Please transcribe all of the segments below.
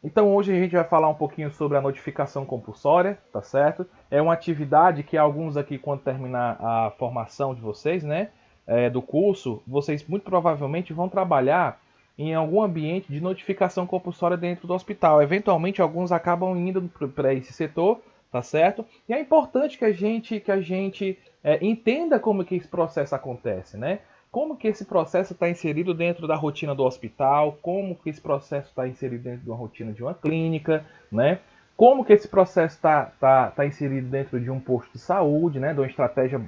Então hoje a gente vai falar um pouquinho sobre a notificação compulsória, tá certo? É uma atividade que alguns aqui, quando terminar a formação de vocês, né, do curso, vocês muito provavelmente vão trabalhar em algum ambiente de notificação compulsória dentro do hospital. Eventualmente alguns acabam indo para esse setor, tá certo? E é importante que a gente entenda como que esse processo acontece, né? Como que esse processo está inserido dentro da rotina do hospital, como que esse processo está inserido dentro de uma rotina de uma clínica, né? Como que esse processo está inserido dentro de um posto de saúde, né? De uma estratégia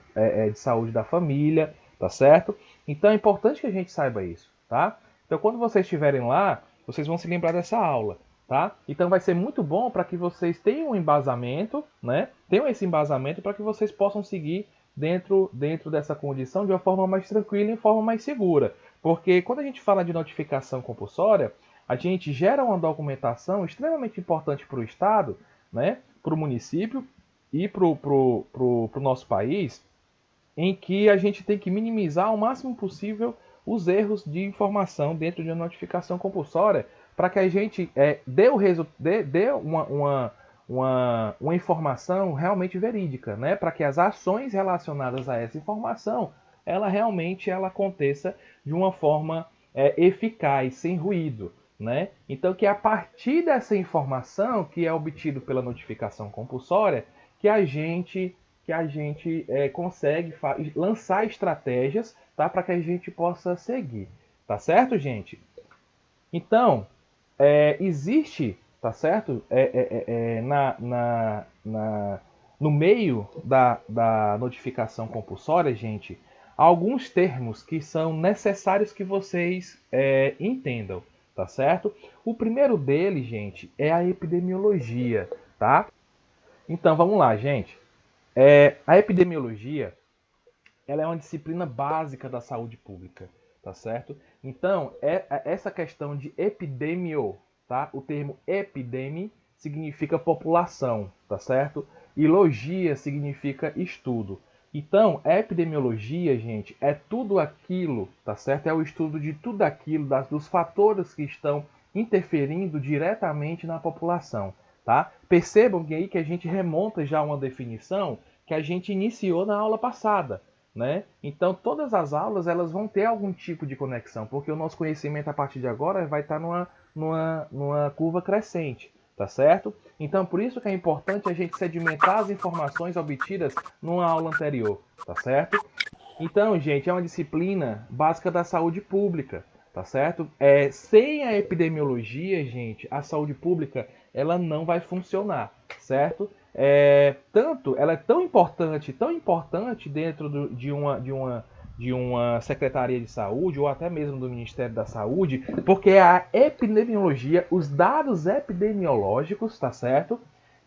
de saúde da família, tá certo? Então é importante que a gente saiba isso, tá? Então quando vocês estiverem lá, vocês vão se lembrar dessa aula, tá? Então vai ser muito bom para que vocês tenham um embasamento, né? Tenham esse embasamento para que vocês possam seguir dentro dessa condição de uma forma mais tranquila e de forma mais segura. Porque quando a gente fala de notificação compulsória, a gente gera uma documentação extremamente importante para o Estado, né, para o município e para o nosso país, em que a gente tem que minimizar ao máximo possível os erros de informação dentro de uma notificação compulsória, para que a gente dê uma informação realmente verídica, né? Para que as ações relacionadas a essa informação ela aconteça de uma forma eficaz, sem ruído. Né? Então, que é a partir dessa informação que é obtido pela notificação compulsória que a gente consegue lançar estratégias, tá? Para que a gente possa seguir, tá certo, gente? Então, existe, tá certo? No meio da notificação compulsória, gente, alguns termos que são necessários que vocês entendam, tá certo? O primeiro deles, gente, é a epidemiologia, tá? Então, vamos lá, gente. A epidemiologia ela é uma disciplina básica da saúde pública, tá certo? Então, essa questão de epidemio, tá? O termo epidemi significa população, tá certo? E logia significa estudo. Então, a epidemiologia, gente, é tudo aquilo, tá certo? É o estudo de tudo aquilo, dos fatores que estão interferindo diretamente na população, tá? Percebam que aí que a gente remonta já a uma definição que a gente iniciou na aula passada, né? Então todas as aulas elas vão ter algum tipo de conexão, porque o nosso conhecimento a partir de agora vai estar numa curva crescente, tá certo? Então por isso que é importante a gente sedimentar as informações obtidas numa aula anterior, tá certo? Então, gente, é uma disciplina básica da saúde pública, tá certo? Sem a epidemiologia, gente, a saúde pública ela não vai funcionar, certo? Tanto, ela é tão importante dentro de uma secretaria de saúde ou até mesmo do Ministério da Saúde, porque é a epidemiologia, os dados epidemiológicos, tá certo?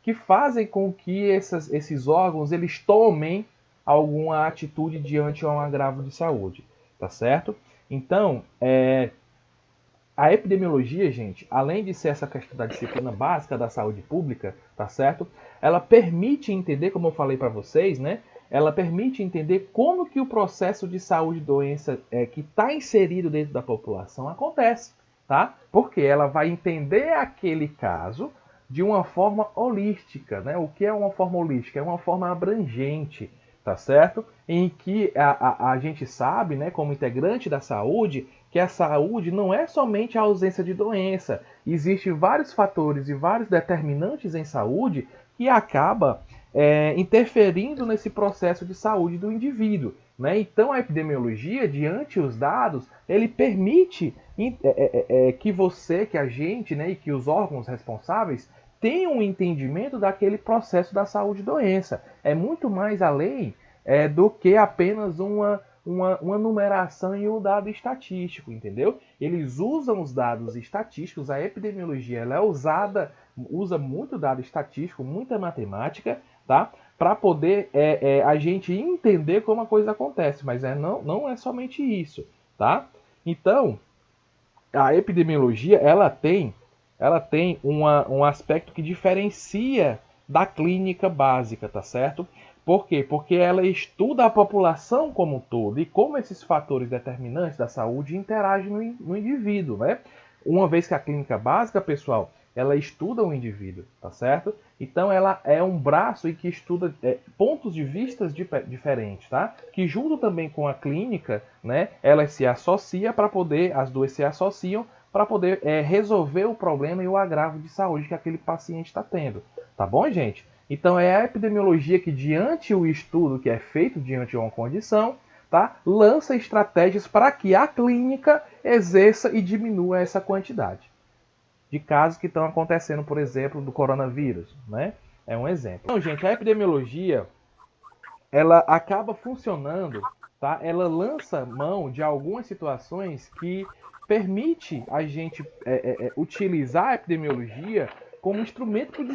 Que fazem com que esses órgãos eles tomem alguma atitude diante a um agravo de saúde, tá certo? Então, a epidemiologia, gente, além de ser essa questão da disciplina básica da saúde pública, tá certo? Ela permite entender, como eu falei para vocês, né? Ela permite entender como que o processo de saúde e doença que está inserido dentro da população acontece, tá? Porque ela vai entender aquele caso de uma forma holística, né? O que é uma forma holística? É uma forma abrangente, tá certo? Em que a gente sabe, né, como integrante da saúde, que a saúde não é somente a ausência de doença. Existem vários fatores e vários determinantes em saúde que acaba interferindo nesse processo de saúde do indivíduo. Né? Então a epidemiologia, diante os dados, ele permite que você, que a gente, né, e que os órgãos responsáveis tenham um entendimento daquele processo da saúde e doença. É muito mais além do que apenas uma numeração e um dado estatístico, entendeu? Eles usam os dados estatísticos, a epidemiologia ela usa muito dado estatístico, muita matemática, tá? Para poder a gente entender como a coisa acontece, mas não é somente isso, tá? Então, a epidemiologia ela tem um aspecto que diferencia da clínica básica, tá certo? Por quê? Porque ela estuda a população como um todo e como esses fatores determinantes da saúde interagem no indivíduo, né? Uma vez que a clínica básica, pessoal, ela estuda o indivíduo, tá certo? Então ela é um braço e que estuda pontos de vistas diferentes, tá? Que junto também com a clínica, né, elas se associam para poder, as duas se associam para poder resolver o problema e o agravo de saúde que aquele paciente está tendo, tá bom, gente? Então é a epidemiologia que, diante o estudo que é feito diante de uma condição, tá, lança estratégias para que a clínica exerça e diminua essa quantidade de casos que estão acontecendo, por exemplo, do coronavírus, né? É um exemplo. Então, gente, a epidemiologia, ela acaba funcionando, tá? Ela lança mão de algumas situações que permite a gente utilizar a epidemiologia como instrumento para o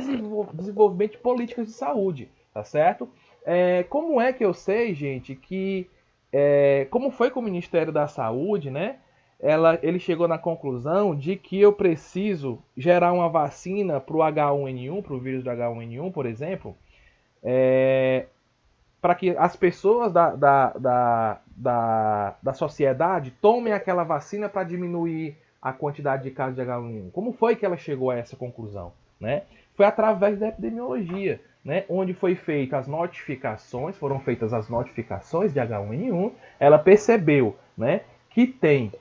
desenvolvimento de políticas de saúde, tá certo? Como é que eu sei, gente, que como foi com o Ministério da Saúde, né? Ele chegou na conclusão de que eu preciso gerar uma vacina para o H1N1, para o vírus do H1N1, por exemplo, para que as pessoas da sociedade tomem aquela vacina para diminuir a quantidade de casos de H1N1. Como foi que ela chegou a essa conclusão? Né? Foi através da epidemiologia, né? Onde foram feitas as notificações de H1N1, ela percebeu, né, que tem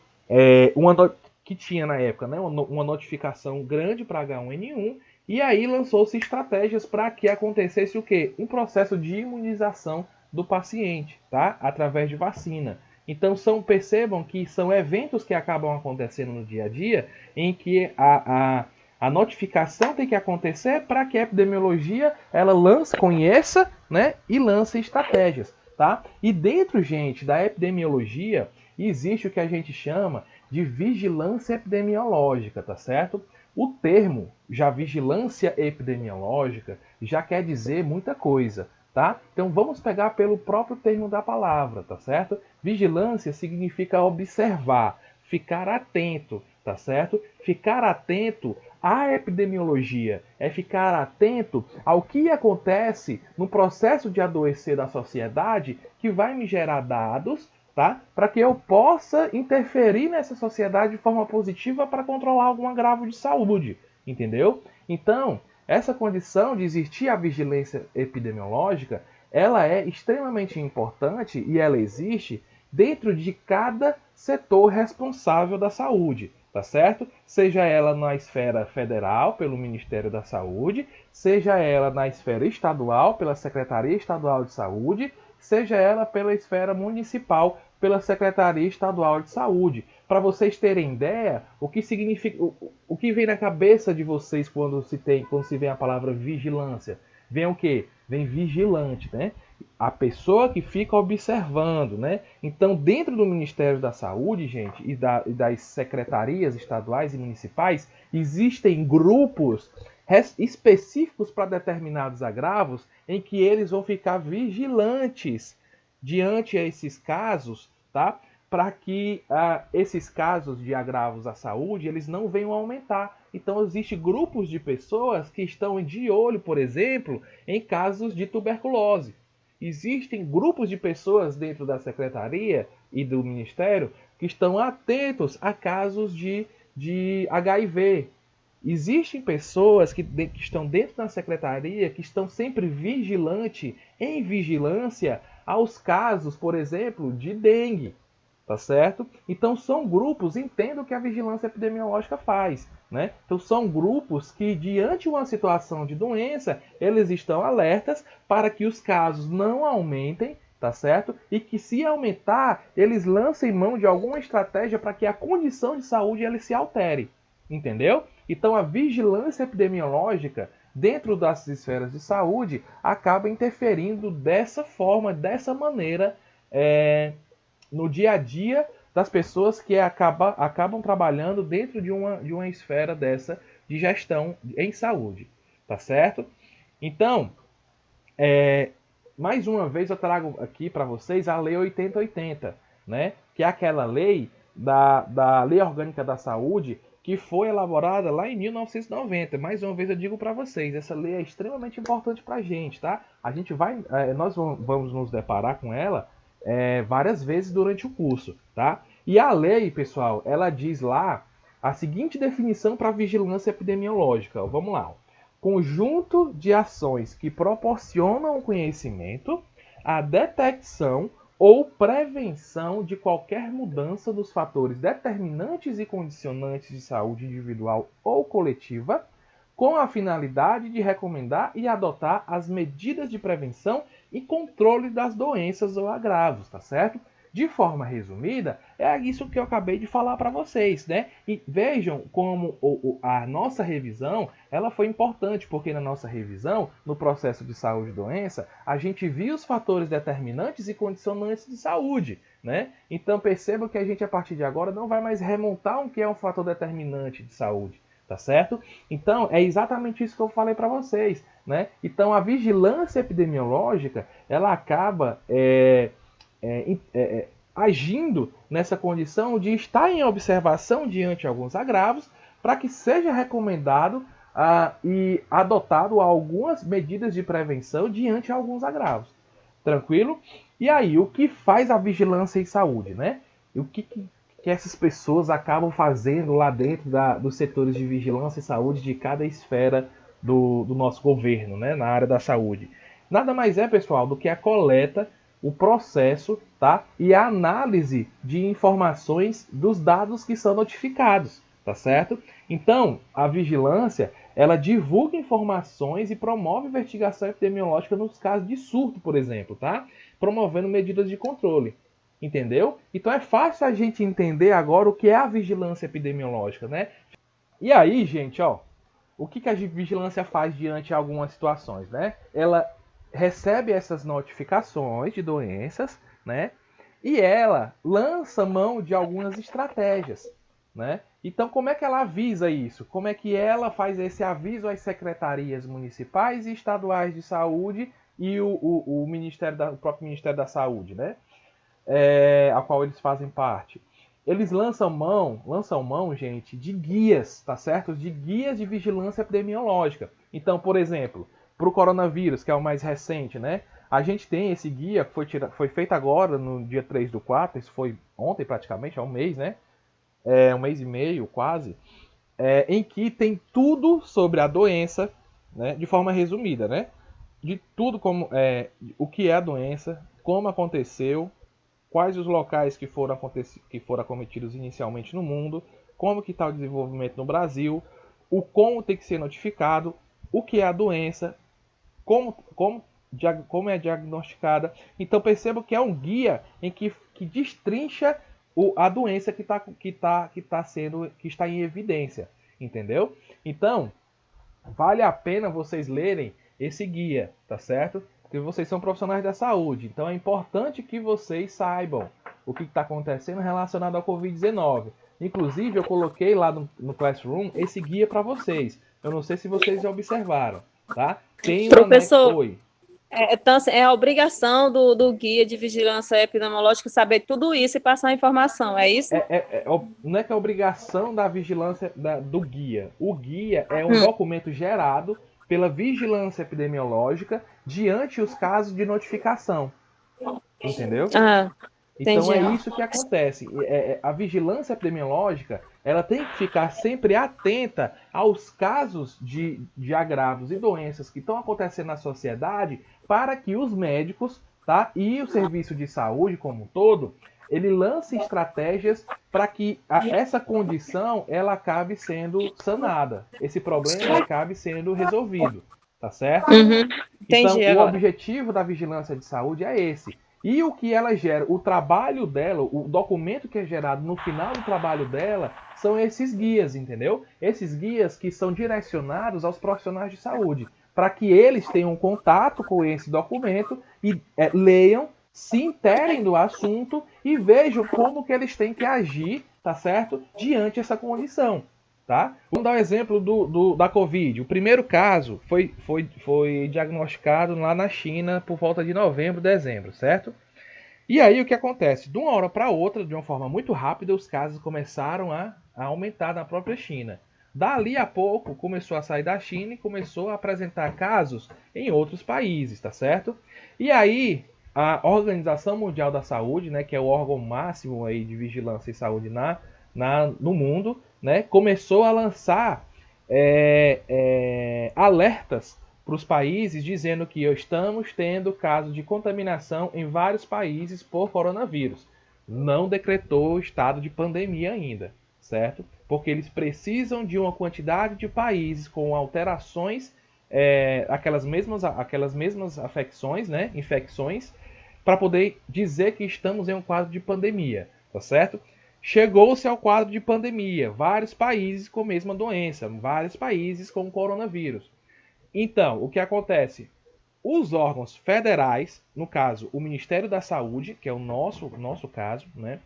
que tinha na época, né, uma notificação grande para H1N1, e aí lançou-se estratégias para que acontecesse o quê? Um processo de imunização do paciente, tá? Através de vacina. Então percebam que são eventos que acabam acontecendo no dia a dia em que a notificação tem que acontecer para que a epidemiologia ela conheça, né, e lance estratégias, tá? E dentro, gente, da epidemiologia existe o que a gente chama de vigilância epidemiológica, tá certo? O termo já vigilância epidemiológica já quer dizer muita coisa, tá? Então vamos pegar pelo próprio termo da palavra, tá certo? Vigilância significa observar, ficar atento, tá certo? Ficar atento à epidemiologia é ficar atento ao que acontece no processo de adoecer da sociedade que vai me gerar dados, tá? Para que eu possa interferir nessa sociedade de forma positiva para controlar algum agravo de saúde, entendeu? Então, essa condição de existir a vigilância epidemiológica, ela é extremamente importante e ela existe dentro de cada setor responsável da saúde, tá certo? Seja ela na esfera federal, pelo Ministério da Saúde, seja ela na esfera estadual, pela Secretaria Estadual de Saúde, seja ela pela esfera municipal, pela Secretaria Estadual de Saúde. Para vocês terem ideia, o que significa, o que vem na cabeça de vocês quando se vê a palavra vigilância? Vem o quê? Vem vigilante, né? A pessoa que fica observando, né? Então, dentro do Ministério da Saúde, gente, e das secretarias estaduais e municipais, existem grupos específicos para determinados agravos em que eles vão ficar vigilantes diante a esses casos, tá? Para que esses casos de agravos à saúde eles não venham a aumentar. Então, existem grupos de pessoas que estão de olho, por exemplo, em casos de tuberculose. Existem grupos de pessoas dentro da secretaria e do ministério que estão atentos a casos de HIV. Existem pessoas que estão dentro da secretaria que estão sempre em vigilância aos casos, por exemplo, de dengue, tá certo? Então são grupos, entendo o que a vigilância epidemiológica faz, né? Então são grupos que, diante de uma situação de doença, eles estão alertas para que os casos não aumentem, tá certo? E que, se aumentar, eles lancem mão de alguma estratégia para que a condição de saúde ele se altere, entendeu? Então a vigilância epidemiológica dentro das esferas de saúde acaba interferindo dessa forma, dessa maneira, no dia a dia das pessoas que acabam trabalhando dentro de uma esfera dessa de gestão em saúde, tá certo? Então, mais uma vez eu trago aqui para vocês a Lei 8080, né? Que é aquela lei da Lei Orgânica da Saúde que foi elaborada lá em 1990. Mais uma vez eu digo para vocês, essa lei é extremamente importante para a gente, tá? Nós vamos nos deparar com ela várias vezes durante o curso, tá? E a lei, pessoal, ela diz lá a seguinte definição para vigilância epidemiológica. Vamos lá. Conjunto de ações que proporcionam o conhecimento, a detecção ou prevenção de qualquer mudança dos fatores determinantes e condicionantes de saúde individual ou coletiva, com a finalidade de recomendar e adotar as medidas de prevenção e controle das doenças ou agravos, tá certo? De forma resumida, é isso que eu acabei de falar para vocês, né? E vejam como a nossa revisão, ela foi importante, porque na nossa revisão, no processo de saúde e doença, a gente viu os fatores determinantes e condicionantes de saúde, né? Então percebam que a gente, a partir de agora, não vai mais remontar o que é um fator determinante de saúde, tá certo? Então, é exatamente isso que eu falei para vocês, né? Então, a vigilância epidemiológica, ela acaba agindo nessa condição de estar em observação diante de alguns agravos, para que seja recomendado e adotado algumas medidas de prevenção diante de alguns agravos. Tranquilo? E aí, o que faz a vigilância em saúde, né? E o que essas pessoas acabam fazendo lá dentro dos setores de vigilância e saúde de cada esfera do nosso governo, né? Na área da saúde. Nada mais é, pessoal, do que a coleta, o processo, tá? E a análise de informações dos dados que são notificados, tá certo? Então, a vigilância, ela divulga informações e promove investigação epidemiológica nos casos de surto, por exemplo, tá? Promovendo medidas de controle. Entendeu? Então é fácil a gente entender agora o que é a vigilância epidemiológica, né? E aí, gente, ó, o que a vigilância faz diante de algumas situações, né? Ela recebe essas notificações de doenças, né? E ela lança mão de algumas estratégias, né? Então, como é que ela avisa isso? Como é que ela faz esse aviso às secretarias municipais e estaduais de saúde e o próprio Ministério da Saúde, né? A qual eles fazem parte. Eles lançam mão, gente, de guias, tá certo? De guias de vigilância epidemiológica. Então, por exemplo, para o coronavírus, que é o mais recente, né? A gente tem esse guia que foi feito agora, no dia 3/4, isso foi ontem praticamente, há um mês, né? Um mês e meio, quase, em que tem tudo sobre a doença, né? De forma resumida, né? De tudo como o que é a doença, como aconteceu, quais os locais que foram acometidos inicialmente no mundo, como que está o desenvolvimento no Brasil, o como tem que ser notificado, o que é a doença, como é diagnosticada. Então perceba que é um guia em que destrincha a doença que está em evidência, entendeu? Então vale a pena vocês lerem esse guia, tá certo? Porque vocês são profissionais da saúde, então é importante que vocês saibam o que está acontecendo relacionado ao Covid-19. Inclusive, eu coloquei lá no Classroom esse guia para vocês. Eu não sei se vocês já observaram, tá? Tem um anexo... Oi. Então, é a obrigação do guia de vigilância epidemiológica saber tudo isso e passar a informação, é isso? Não é que é obrigação da vigilância do guia. O guia é um documento gerado pela vigilância epidemiológica diante os casos de notificação. Entendeu? Então é isso que acontece. A vigilância epidemiológica, ela tem que ficar sempre atenta aos casos de agravos e doenças que estão acontecendo na sociedade, para que os médicos, tá, e o serviço de saúde como um todo, ele lance estratégias para que essa condição ela acabe sendo sanada, esse problema acabe sendo resolvido, tá certo? Então, o objetivo da vigilância de saúde é esse. E o que ela gera, o trabalho dela, o documento que é gerado no final do trabalho dela, são esses guias, entendeu? Esses guias que são direcionados aos profissionais de saúde, para que eles tenham contato com esse documento e leiam, se interem do assunto e vejam como que eles têm que agir, tá certo? Diante dessa condição. Tá? Vamos dar um exemplo da Covid. O primeiro caso foi diagnosticado lá na China por volta de novembro, dezembro, certo? E aí o que acontece? De uma hora para outra, de uma forma muito rápida, os casos começaram a aumentar na própria China. Dali a pouco começou a sair da China e começou a apresentar casos em outros países, tá certo? E aí a Organização Mundial da Saúde, né, que é o órgão máximo aí de vigilância e saúde no mundo, né, começou a lançar alertas para os países dizendo que estamos tendo casos de contaminação em vários países por coronavírus. Não decretou estado de pandemia ainda, certo? Porque eles precisam de uma quantidade de países com alterações, aquelas mesmas afecções, né, infecções, para poder dizer que estamos em um quadro de pandemia, tá certo? Chegou-se ao quadro de pandemia, vários países com a mesma doença, vários países com coronavírus. Então, o que acontece? Os órgãos federais, no caso, o Ministério da Saúde, que é o nosso caso, né,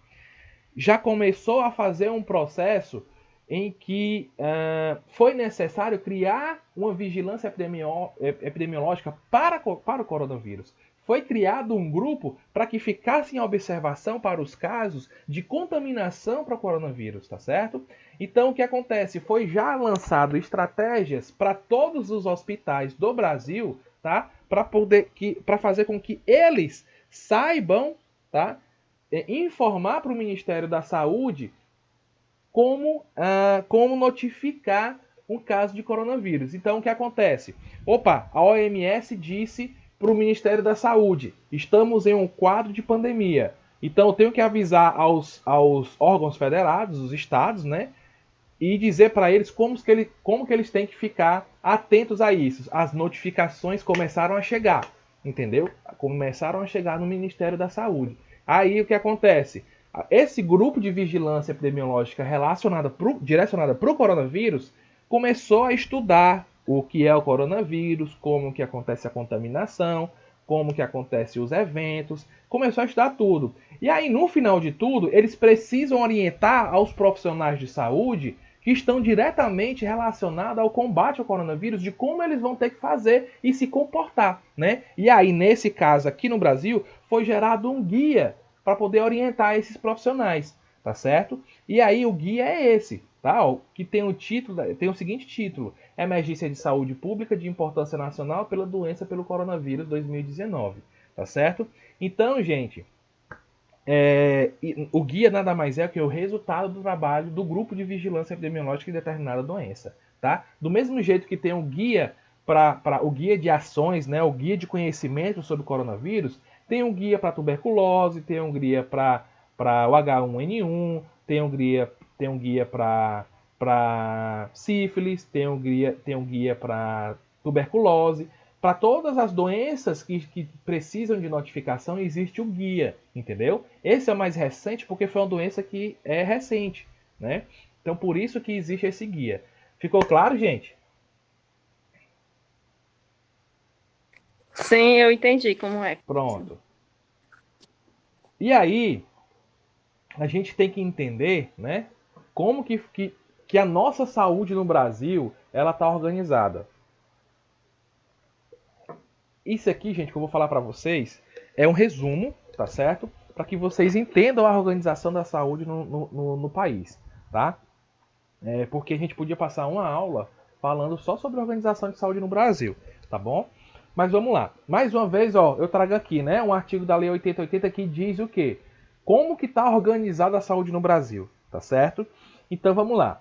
já começou a fazer um processo em que foi necessário criar uma vigilância epidemiológica para o coronavírus. Foi criado um grupo para que ficasse em observação para os casos de contaminação para o coronavírus, tá certo? Então, o que acontece? Foi já lançado estratégias para todos os hospitais do Brasil, tá? Para fazer com que eles saibam, tá? Informar para o Ministério da Saúde como notificar um caso de coronavírus. Então, o que acontece? A OMS disse para o Ministério da Saúde, estamos em um quadro de pandemia. Então, eu tenho que avisar aos órgãos federados, os estados, né? E dizer para eles como que eles têm que ficar atentos a isso. As notificações começaram a chegar, entendeu? Começaram a chegar no Ministério da Saúde. Aí o que acontece? Esse grupo de vigilância epidemiológica direcionada para o coronavírus começou a estudar o que é o coronavírus, como que acontece a contaminação, como que acontece os eventos, começou a estudar tudo. E aí, no final de tudo, eles precisam orientar aos profissionais de saúde que estão diretamente relacionados ao combate ao coronavírus, de como eles vão ter que fazer e se comportar, né? E aí, nesse caso aqui no Brasil, foi gerado um guia para poder orientar esses profissionais, tá certo? E aí o guia é esse, tá? Que tem o seguinte título: Emergência de Saúde Pública de Importância Nacional pela doença pelo coronavírus 2019, tá certo? Então, gente, o guia nada mais é que o resultado do trabalho do grupo de vigilância epidemiológica de determinada doença, tá? Do mesmo jeito que tem o guia para o guia de ações, né, o guia de conhecimento sobre o coronavírus, tem um guia para tuberculose, tem um guia para o H1N1, tem um guia para sífilis, tem um guia para tuberculose. Para todas as doenças que precisam de notificação, existe o guia, entendeu? Esse é o mais recente porque foi uma doença que é recente, né? Então, por isso que existe esse guia. Ficou claro, gente? Sim, eu entendi como é. Pronto. E aí, a gente tem que entender, né, como que a nossa saúde no Brasil ela está organizada. Isso aqui, gente, que eu vou falar para vocês é um resumo, tá certo? Para que vocês entendam a organização da saúde no país, tá? Porque a gente podia passar uma aula falando só sobre a organização de saúde no Brasil, tá bom? Mas vamos lá. Mais uma vez, ó, eu trago aqui, né, um artigo da Lei 8080 que diz o quê? Como que está organizada a saúde no Brasil, tá certo? Então vamos lá.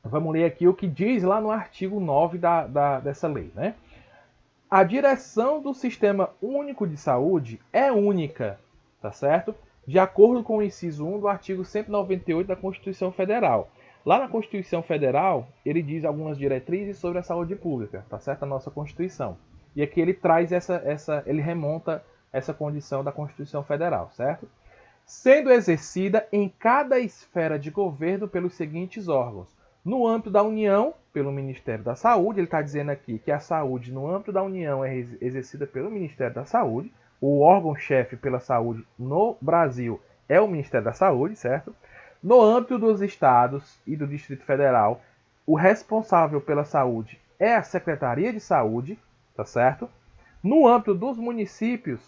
Vamos ler aqui o que diz lá no artigo 9 dessa lei, né? A direção do Sistema Único de Saúde é única, tá certo? De acordo com o inciso 1 do artigo 198 da Constituição Federal. Lá na Constituição Federal, ele diz algumas diretrizes sobre a saúde pública, tá certo? A nossa Constituição. E aqui ele traz ele remonta essa condição da Constituição Federal, certo? Sendo exercida em cada esfera de governo pelos seguintes órgãos: no âmbito da União, pelo Ministério da Saúde. Ele está dizendo aqui que a saúde no âmbito da União é exercida pelo Ministério da Saúde. O órgão-chefe pela saúde no Brasil é o Ministério da Saúde, certo? No âmbito dos estados e do Distrito Federal, o responsável pela saúde é a Secretaria de Saúde, tá certo? No âmbito dos municípios,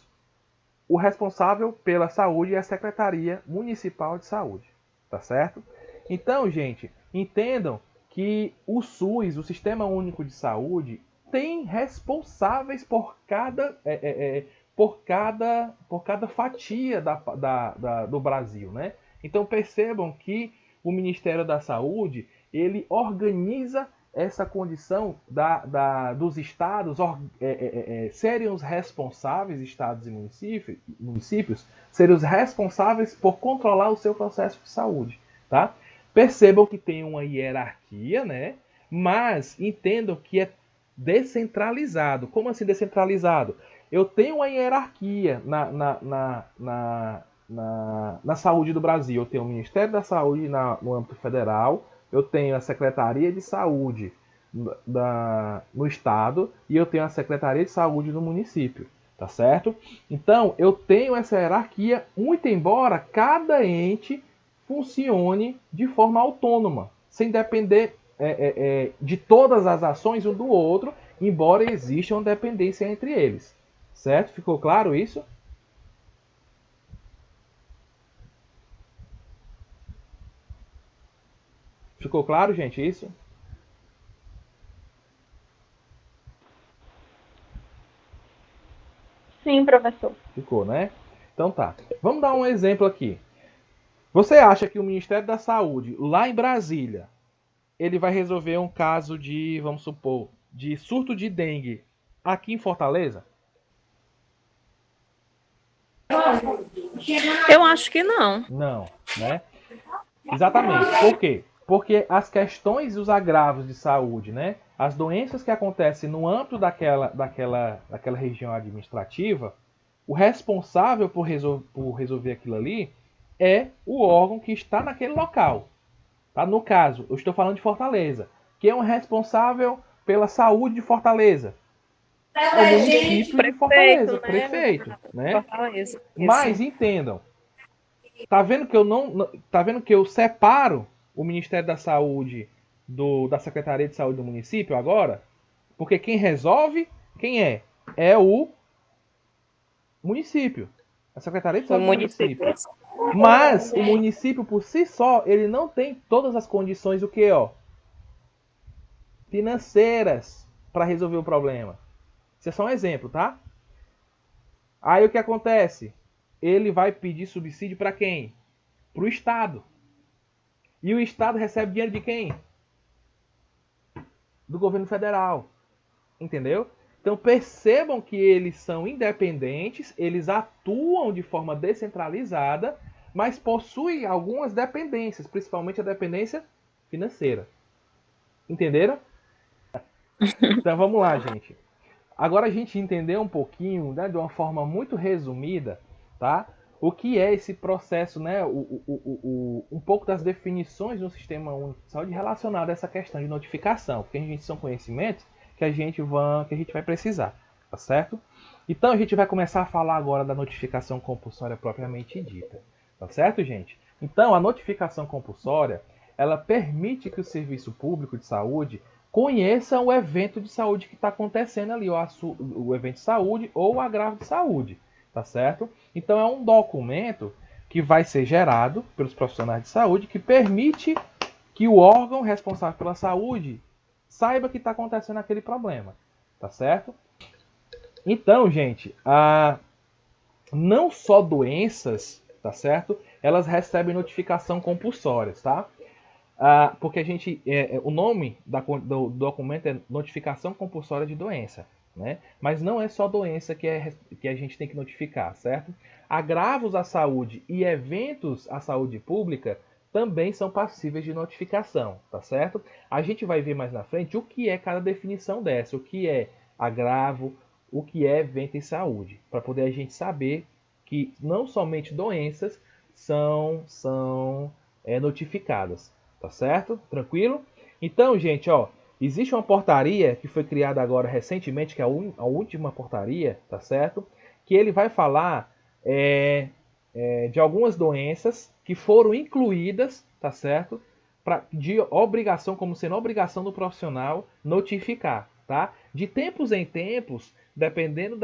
o responsável pela saúde é a Secretaria Municipal de Saúde, tá certo? Então, gente, entendam que o SUS, o Sistema Único de Saúde, tem responsáveis por cada fatia do Brasil, né? Então percebam que o Ministério da Saúde, ele organiza essa condição dos estados serem os responsáveis, estados e municípios, serem os responsáveis por controlar o seu processo de saúde, tá? Percebam que tem uma hierarquia, né? Mas entendam que é descentralizado. Como assim descentralizado? Eu tenho uma hierarquia na saúde do Brasil. Eu tenho o Ministério da Saúde no âmbito federal, eu tenho a Secretaria de Saúde no estado e eu tenho a Secretaria de Saúde no município, tá certo? Então, eu tenho essa hierarquia, muito embora cada ente funcione de forma autônoma, sem depender de todas as ações um do outro, embora exista uma dependência entre eles. Certo? Ficou claro isso? Ficou claro, gente, isso? Sim, professor. Ficou, né? Então tá. Vamos dar um exemplo aqui. Você acha que o Ministério da Saúde, lá em Brasília, ele vai resolver um caso de, vamos supor, de surto de dengue aqui em Fortaleza? Eu acho que não. Não, né? Exatamente. Por quê? Porque as questões e os agravos de saúde, né? As doenças que acontecem no âmbito daquela região administrativa, o responsável por resolver aquilo ali é o órgão que está naquele local. Tá? No caso, eu estou falando de Fortaleza. Quem é o responsável pela saúde de Fortaleza? É o município de Fortaleza, prefeito, né? Fortaleza. Mas entendam, tá vendo que eu tá vendo que eu separo o Ministério da Saúde da Secretaria de Saúde do município agora? Porque quem resolve, quem é? É o município. A Secretaria de Saúde do município. Mas o município por si só, ele não tem todas as condições o que, ó, financeiras para resolver o problema. Isso é só um exemplo, tá? Aí o que acontece? Ele vai pedir subsídio para quem? Para o Estado. E o Estado recebe dinheiro de quem? Do governo federal. Entendeu? Então percebam que eles são independentes, eles atuam de forma descentralizada, mas possuem algumas dependências, principalmente a dependência financeira. Entenderam? Então vamos lá, gente. Agora a gente entendeu um pouquinho, né, de uma forma muito resumida, tá? O que é esse processo, né? Um pouco das definições do Sistema Único de Saúde relacionado a essa questão de notificação, porque a gente são conhecimentos que a gente vai precisar, tá certo? Então a gente vai começar a falar agora da notificação compulsória propriamente dita, tá certo, gente? Então a notificação compulsória, ela permite que o serviço público de saúde conheça o evento de saúde que está acontecendo ali, o evento de saúde ou o agravo de saúde, tá certo? Então é um documento que vai ser gerado pelos profissionais de saúde que permite que o órgão responsável pela saúde saiba que está acontecendo aquele problema, tá certo? Então, gente, não só doenças, tá certo? Elas recebem notificação compulsórias, tá? Porque a gente, o nome do documento é notificação compulsória de doença, né? Mas não é só doença que a gente tem que notificar, certo? Agravos à saúde e eventos à saúde pública também são passíveis de notificação, tá certo? A gente vai ver mais na frente o que é cada definição dessa, o que é agravo, o que é evento em saúde, para poder a gente saber que não somente doenças são notificadas. Tá certo? Tranquilo? Então, gente, ó, existe uma portaria que foi criada agora recentemente, que é a última portaria, tá certo? Que ele vai falar de algumas doenças que foram incluídas, tá certo? De obrigação, como sendo obrigação do profissional notificar, tá? De tempos em tempos, dependendo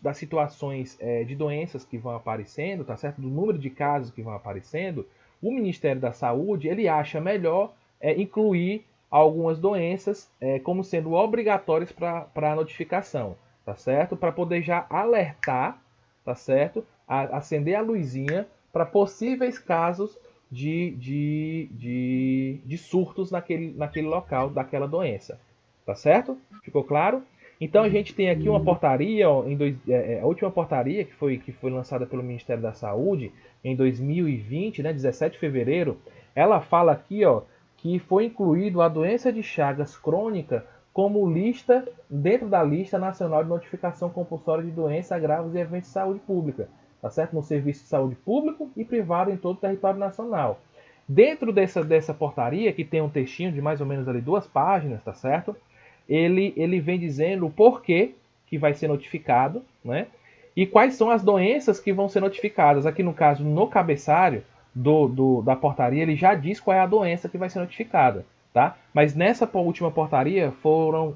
das situações de doenças que vão aparecendo, tá certo? Do número de casos que vão aparecendo, o Ministério da Saúde ele acha melhor incluir algumas doenças como sendo obrigatórias para a notificação, tá certo? Para poder já alertar, tá certo? Acender a luzinha para possíveis casos de surtos naquele local daquela doença. Tá certo? Ficou claro? Então a gente tem aqui uma portaria, ó, a última portaria que foi lançada pelo Ministério da Saúde em 2020, né, 17 de fevereiro, ela fala aqui, ó, que foi incluído a doença de Chagas crônica como lista dentro da lista nacional de notificação compulsória de doenças, agravos e eventos de saúde pública, tá certo? No serviço de saúde público e privado em todo o território nacional. Dentro dessa portaria, que tem um textinho de mais ou menos ali 2 páginas, tá certo? Ele vem dizendo o porquê que vai ser notificado, né? E quais são as doenças que vão ser notificadas. Aqui no caso, no cabeçalho da portaria, ele já diz qual é a doença que vai ser notificada, tá? Mas nessa última portaria foram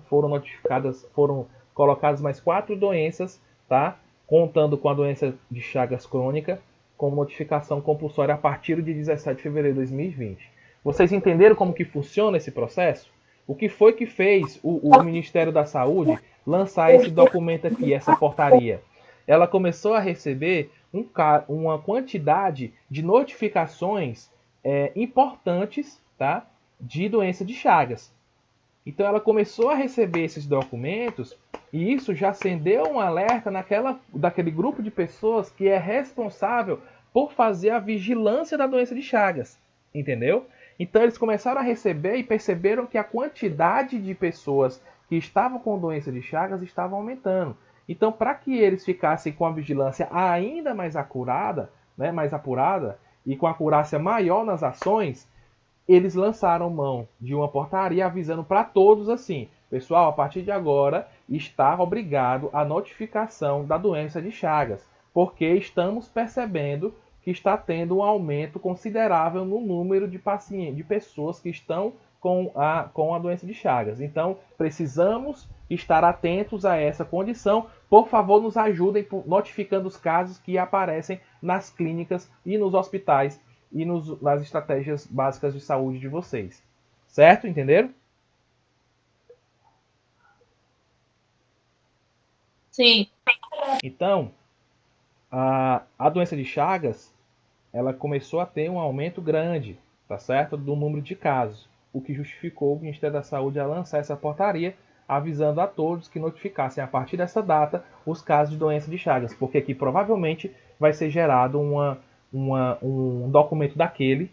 colocadas mais 4 doenças, tá? Contando com a doença de Chagas crônica, como notificação compulsória a partir de 17 de fevereiro de 2020. Vocês entenderam como que funciona esse processo? O que foi que fez o Ministério da Saúde lançar esse documento aqui, essa portaria? Ela começou a receber uma quantidade de notificações importantes, tá, de doença de Chagas. Então ela começou a receber esses documentos e isso já acendeu um alerta daquele grupo de pessoas que é responsável por fazer a vigilância da doença de Chagas. Entendeu? Então eles começaram a receber e perceberam que a quantidade de pessoas que estavam com doença de Chagas estava aumentando. Então, para que eles ficassem com a vigilância ainda mais acurada, né, mais apurada e com a acurácia maior nas ações, eles lançaram mão de uma portaria avisando para todos assim: pessoal, a partir de agora está obrigado a notificação da doença de Chagas, porque estamos percebendo que está tendo um aumento considerável no número de pacientes, de pessoas que estão com a doença de Chagas. Então, precisamos estar atentos a essa condição. Por favor, nos ajudem notificando os casos que aparecem nas clínicas e nos hospitais e nas estratégias básicas de saúde de vocês. Certo? Entenderam? Sim. Então, a doença de Chagas, ela começou a ter um aumento grande, tá certo? Do número de casos, o que justificou o Ministério da Saúde a lançar essa portaria, avisando a todos que notificassem a partir dessa data os casos de doença de Chagas, porque aqui provavelmente vai ser gerado um documento daquele,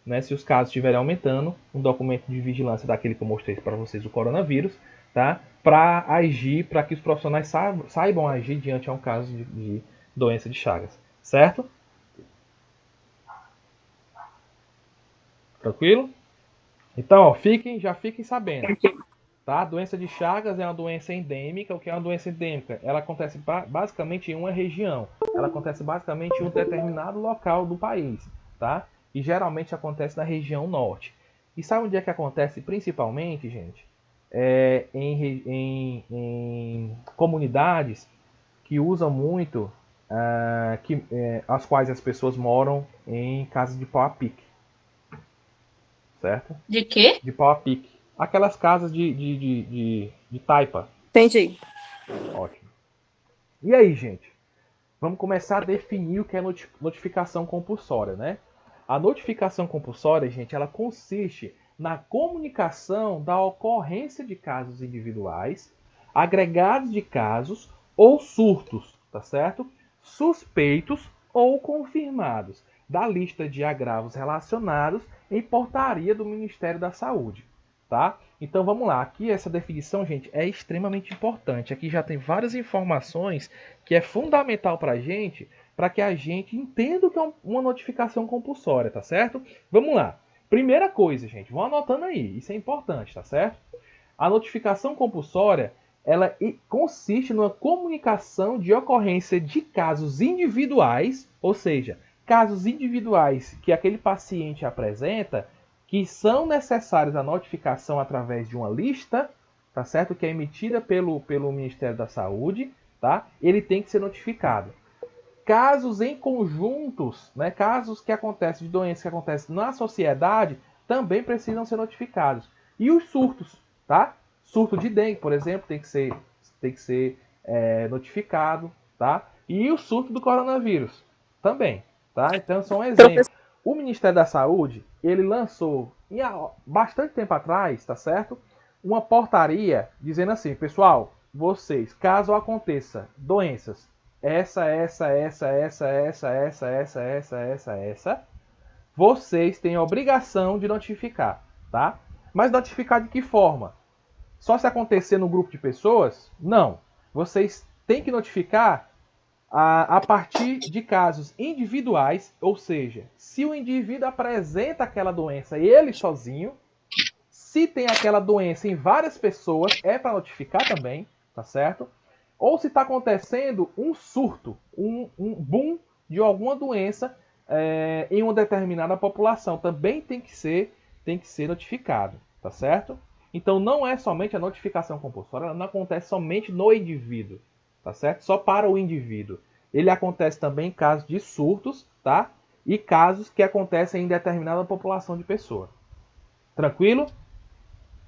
né, se os casos estiverem aumentando, um documento de vigilância daquele que eu mostrei para vocês, o coronavírus, tá? Para agir, para que os profissionais saibam agir diante de um caso de doença de Chagas, certo? Tranquilo? Então, ó, já fiquem sabendo. Tá? A doença de Chagas é uma doença endêmica. O que é uma doença endêmica? Ela acontece basicamente em uma região. Ela acontece basicamente em um determinado local do país. Tá? E geralmente acontece na região norte. E sabe onde é que acontece principalmente, gente? Em comunidades que usam muito, as quais as pessoas moram em casas de pau a pique. Certo? De quê? De pau a pique. Aquelas casas de taipa. Entendi. Ótimo. E aí, gente? Vamos começar a definir o que é notificação compulsória, né? A notificação compulsória, gente, ela consiste na comunicação da ocorrência de casos individuais, agregados de casos ou surtos, tá certo? Suspeitos ou confirmados da lista de agravos relacionados em portaria do Ministério da Saúde, tá? Então vamos lá, aqui essa definição, gente, é extremamente importante. Aqui já tem várias informações que é fundamental para que a gente entenda o que é uma notificação compulsória, tá certo? Vamos lá. Primeira coisa, gente, vão anotando aí, isso é importante, tá certo? A notificação compulsória, ela consiste numa comunicação de ocorrência de casos individuais, ou seja, casos individuais que aquele paciente apresenta, que são necessários a notificação através de uma lista, tá certo? Que é emitida pelo Ministério da Saúde, tá? Ele tem que ser notificado. Casos em conjuntos, né? Casos que acontecem de doenças que acontecem na sociedade, também precisam ser notificados. E os surtos, tá? Surto de dengue, por exemplo, tem que ser notificado, tá? E o surto do coronavírus também, tá? Então são exemplos. o Ministério da Saúde, ele lançou, há bastante tempo atrás, tá certo? Uma portaria dizendo assim, pessoal, vocês, caso aconteça doenças, vocês têm a obrigação de notificar, tá? Mas notificar de que forma? Só se acontecer no grupo de pessoas? Não. Vocês têm que notificar a partir de casos individuais, ou seja, se o indivíduo apresenta aquela doença ele sozinho, se tem aquela doença em várias pessoas, é para notificar também, tá certo? Ou se está acontecendo um surto, um boom de alguma doença em uma determinada população, também tem que ser notificado, tá certo? Então não é somente a notificação compulsória, ela não acontece somente no indivíduo, tá certo? Só para o indivíduo. Ele acontece também em casos de surtos, tá? E casos que acontecem em determinada população de pessoa. Tranquilo?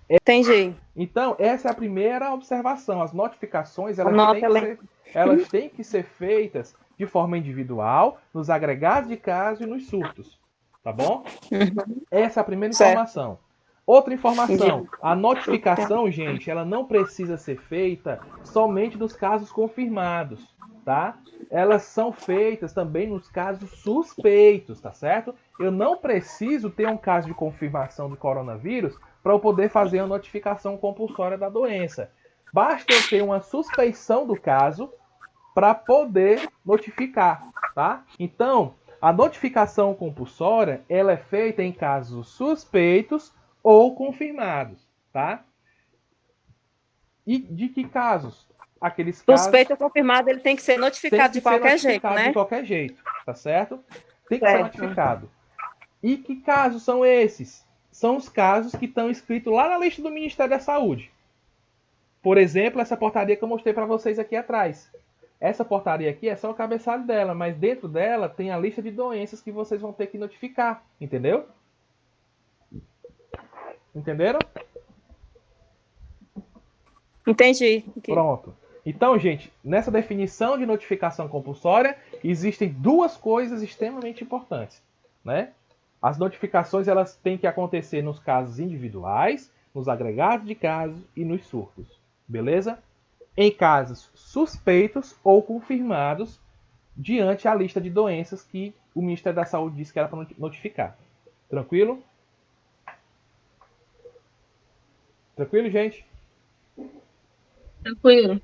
Entendi. Então, essa é a primeira observação. As notificações, elas têm que ser feitas de forma individual, nos agregados de casos e nos surtos. Tá bom? Uhum. Essa é a primeira Certo. informação. Outra informação, Entendi. a notificação, gente, ela não precisa ser feita somente dos casos confirmados, tá? Elas são feitas também nos casos suspeitos, tá certo? Eu não preciso ter um caso de confirmação de coronavírus para eu poder fazer a notificação compulsória da doença. Basta eu ter uma suspeição do caso para poder notificar, tá? Então, a notificação compulsória, ela é feita em casos suspeitos ou confirmados, tá? E de que casos? Aqueles casos... Suspeito ou confirmado, ele tem que ser notificado de qualquer jeito, né? De qualquer jeito, tá certo? Tem que ser notificado. E que casos são esses? São os casos que estão escritos lá na lista do Ministério da Saúde. Por exemplo, essa portaria que eu mostrei para vocês aqui atrás. Essa portaria aqui é só o cabeçalho dela, mas dentro dela tem a lista de doenças que vocês vão ter que notificar, entendeu? Entenderam? Entendi. Pronto. Então, gente, nessa definição de notificação compulsória, existem duas coisas extremamente importantes, né? As notificações, elas têm que acontecer nos casos individuais, nos agregados de casos e nos surtos, beleza? Em casos suspeitos ou confirmados, diante a lista de doenças que o Ministério da Saúde disse que era para notificar. Tranquilo? Tranquilo, gente? Tranquilo.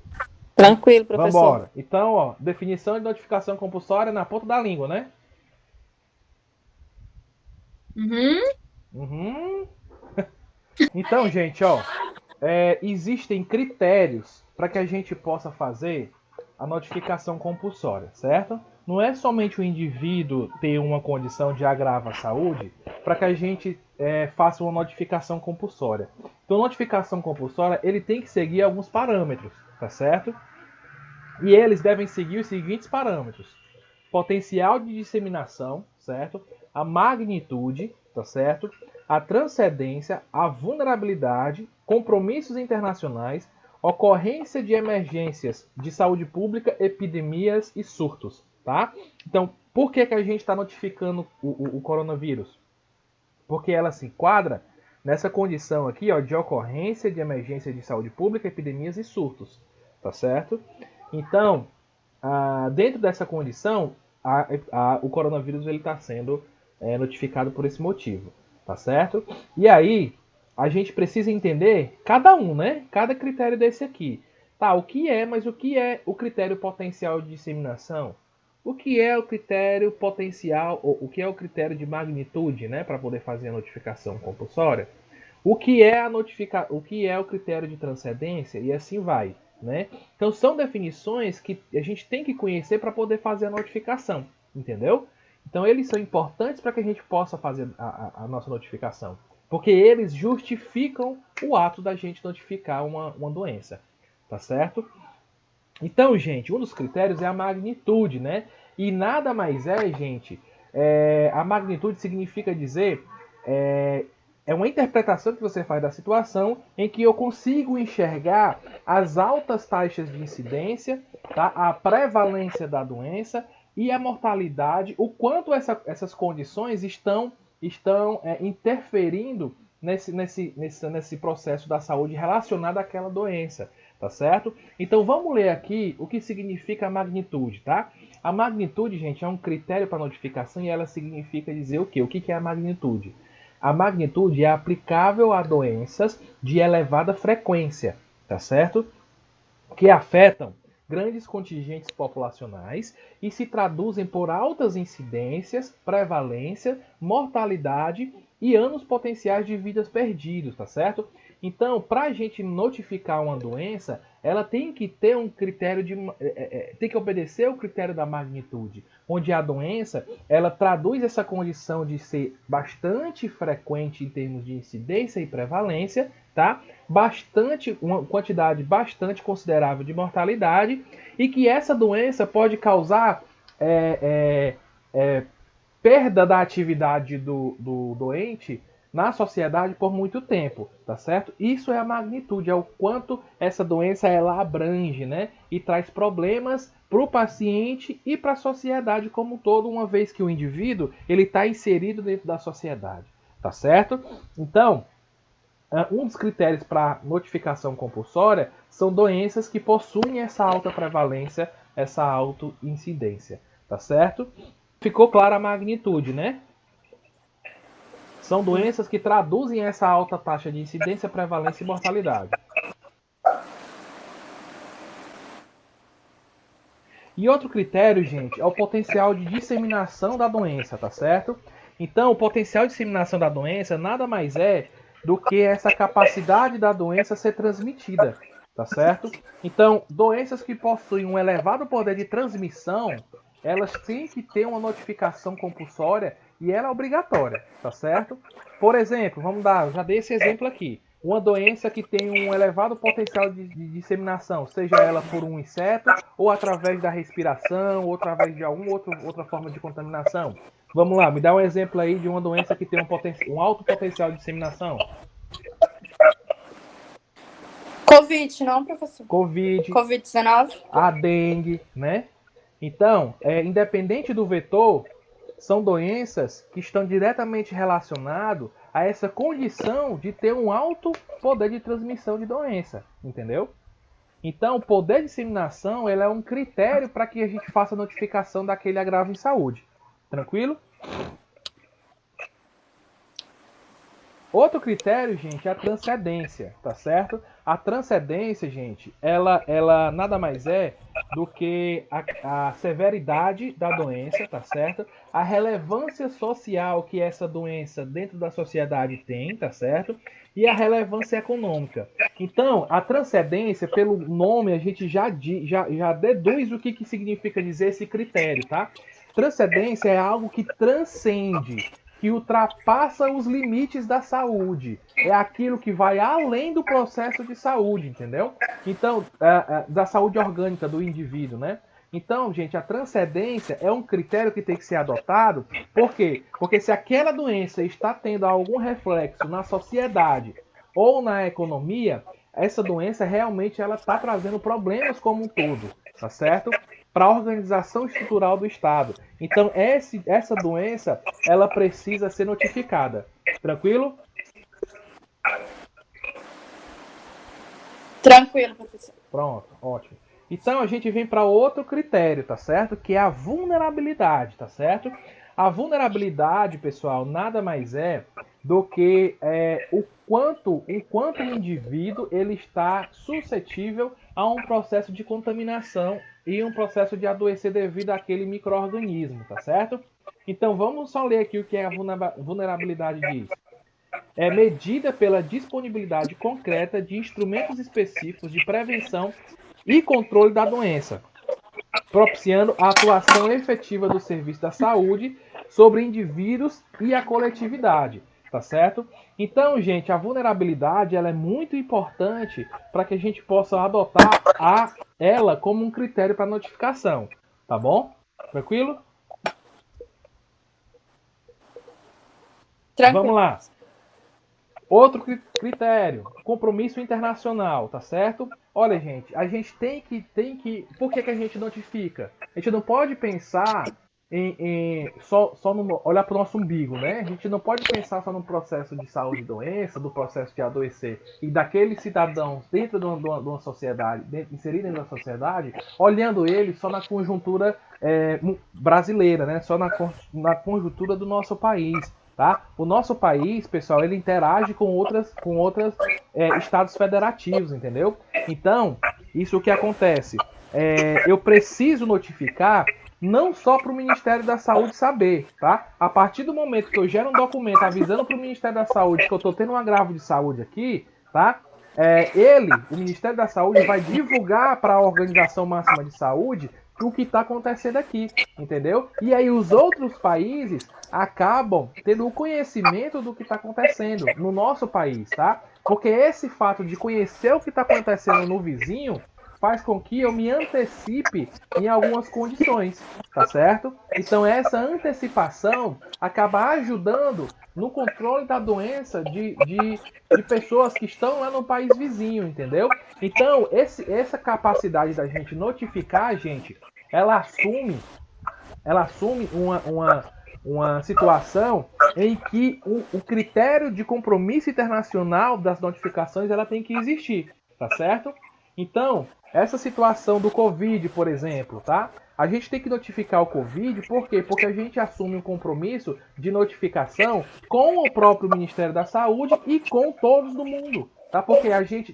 Tranquilo, professor. Vambora. Então, ó, definição de notificação compulsória na ponta da língua, né? Uhum. Então, gente, ó, existem critérios para que a gente possa fazer a notificação compulsória, certo? Não é somente o indivíduo ter uma condição de agravo à saúde para que a gente faça uma notificação compulsória. Então, notificação compulsória, ele tem que seguir alguns parâmetros, tá certo? E eles devem seguir os seguintes parâmetros: potencial de disseminação, certo? A magnitude, tá certo? A transcendência, a vulnerabilidade, compromissos internacionais, ocorrência de emergências de saúde pública, epidemias e surtos, tá? Então, por que a gente está notificando o coronavírus? Porque ela se enquadra nessa condição aqui, ó, de ocorrência de emergência de saúde pública, epidemias e surtos, tá certo? Então, dentro dessa condição, o coronavírus está sendo notificado por esse motivo, tá certo? E aí, a gente precisa entender cada um, né? Cada critério desse aqui. Tá, o que é o critério potencial de disseminação? O que é o critério potencial, ou o que é o critério de magnitude, né? Para poder fazer a notificação compulsória? O que é o critério de transcendência? E assim vai, né? Então são definições que a gente tem que conhecer para poder fazer a notificação, entendeu? Então eles são importantes para que a gente possa fazer a nossa notificação, porque eles justificam o ato da gente notificar uma doença, tá certo? Então, gente, um dos critérios é a magnitude, né? E nada mais é, gente, a magnitude significa dizer, é uma interpretação que você faz da situação em que eu consigo enxergar as altas taxas de incidência, tá? A prevalência da doença e a mortalidade, o quanto essas condições estão interferindo nesse processo da saúde relacionado àquela doença, tá certo? Então vamos ler aqui o que significa a magnitude, tá? A magnitude, gente, é um critério para notificação e ela significa dizer o quê? O que é a magnitude? A magnitude é aplicável a doenças de elevada frequência, tá certo? Que afetam grandes contingentes populacionais e se traduzem por altas incidências, prevalência, mortalidade e anos potenciais de vidas perdidos, tá certo? Então, para a gente notificar uma doença, ela tem que ter um critério tem que obedecer ao critério da magnitude, onde a doença ela traduz essa condição de ser bastante frequente em termos de incidência e prevalência, tá? Uma quantidade bastante considerável de mortalidade e que essa doença pode causar perda da atividade do doente na sociedade por muito tempo, tá certo? Isso é a magnitude, é o quanto essa doença ela abrange, né? E traz problemas para o paciente e para a sociedade como um todo, uma vez que o indivíduo ele está inserido dentro da sociedade, tá certo? Então, um dos critérios para notificação compulsória são doenças que possuem essa alta prevalência, essa alta incidência, tá certo? Ficou clara a magnitude, né? São doenças que traduzem essa alta taxa de incidência, prevalência e mortalidade. E outro critério, gente, é o potencial de disseminação da doença, tá certo? Então, o potencial de disseminação da doença nada mais é do que essa capacidade da doença ser transmitida, tá certo? Então, doenças que possuem um elevado poder de transmissão, elas têm que ter uma notificação compulsória e ela é obrigatória, tá certo? Por exemplo, já dei esse exemplo aqui. Uma doença que tem um elevado potencial de disseminação, seja ela por um inseto, ou através da respiração, ou através de outra forma de contaminação. Vamos lá, me dá um exemplo aí de uma doença que tem um alto potencial de disseminação. Covid, não, professor? Covid. Covid-19. A dengue, né? Então, independente do vetor, são doenças que estão diretamente relacionadas a essa condição de ter um alto poder de transmissão de doença, entendeu? Então, o poder de disseminação é um critério para que a gente faça a notificação daquele agravo em saúde. Tranquilo? Outro critério, gente, é a transcendência, tá certo? A transcendência, gente, ela nada mais é do que a severidade da doença, tá certo? A relevância social que essa doença dentro da sociedade tem, tá certo? E a relevância econômica. Então, a transcendência, pelo nome, a gente já deduz o que significa dizer esse critério, tá? Transcendência é algo que transcende, que ultrapassa os limites da saúde. É aquilo que vai além do processo de saúde, entendeu? Então, da saúde orgânica do indivíduo, né? Então, gente, a transcendência é um critério que tem que ser adotado. Por quê? Porque se aquela doença está tendo algum reflexo na sociedade ou na economia, essa doença realmente ela está trazendo problemas como um todo, tá certo? Para a organização estrutural do Estado. Então, essa doença, ela precisa ser notificada. Tranquilo? Tranquilo, professor. Pronto, ótimo. Então, a gente vem para outro critério, tá certo? Que é a vulnerabilidade, tá certo? A vulnerabilidade, pessoal, nada mais é do que o quanto o indivíduo ele está suscetível a um processo de contaminação e um processo de adoecer devido àquele micro-organismo, tá certo? Então, vamos só ler aqui o que a vulnerabilidade diz. É medida pela disponibilidade concreta de instrumentos específicos de prevenção e controle da doença, propiciando a atuação efetiva do serviço da saúde sobre indivíduos e a coletividade, tá certo? Então, gente, a vulnerabilidade ela é muito importante para que a gente possa adotar ela como um critério para notificação, tá bom? Tranquilo? Tranquilo. Vamos lá. Outro critério, compromisso internacional, tá certo? Olha, gente, a gente tem que... Por que a gente notifica? A gente não pode pensar só no, olhar para o nosso umbigo, né? A gente não pode pensar só no processo de saúde e doença, do processo de adoecer, e daqueles cidadãos dentro de uma sociedade, inseridos dentro da sociedade, olhando eles só na conjuntura brasileira, né? Só na conjuntura do nosso país. Tá? O nosso país, pessoal, ele interage com outras estados federativos, entendeu? Então, isso o que acontece? Eu preciso notificar não só para o Ministério da Saúde saber, tá? A partir do momento que eu gero um documento avisando para o Ministério da Saúde que eu estou tendo um agravo de saúde aqui, tá? O Ministério da Saúde, vai divulgar para a Organização Máxima de Saúde o que está acontecendo aqui, entendeu? E aí os outros países acabam tendo o conhecimento do que está acontecendo no nosso país, tá? Porque esse fato de conhecer o que está acontecendo no vizinho faz com que eu me antecipe em algumas condições, tá certo? Então essa antecipação acaba ajudando no controle da doença de pessoas que estão lá no país vizinho, entendeu? Então essa capacidade da gente notificar, gente, ela assume uma situação em que o critério de compromisso internacional das notificações ela tem que existir, tá certo? Então, essa situação do Covid, por exemplo, tá? A gente tem que notificar o Covid, por quê? Porque a gente assume um compromisso de notificação com o próprio Ministério da Saúde e com todos do mundo, tá? Porque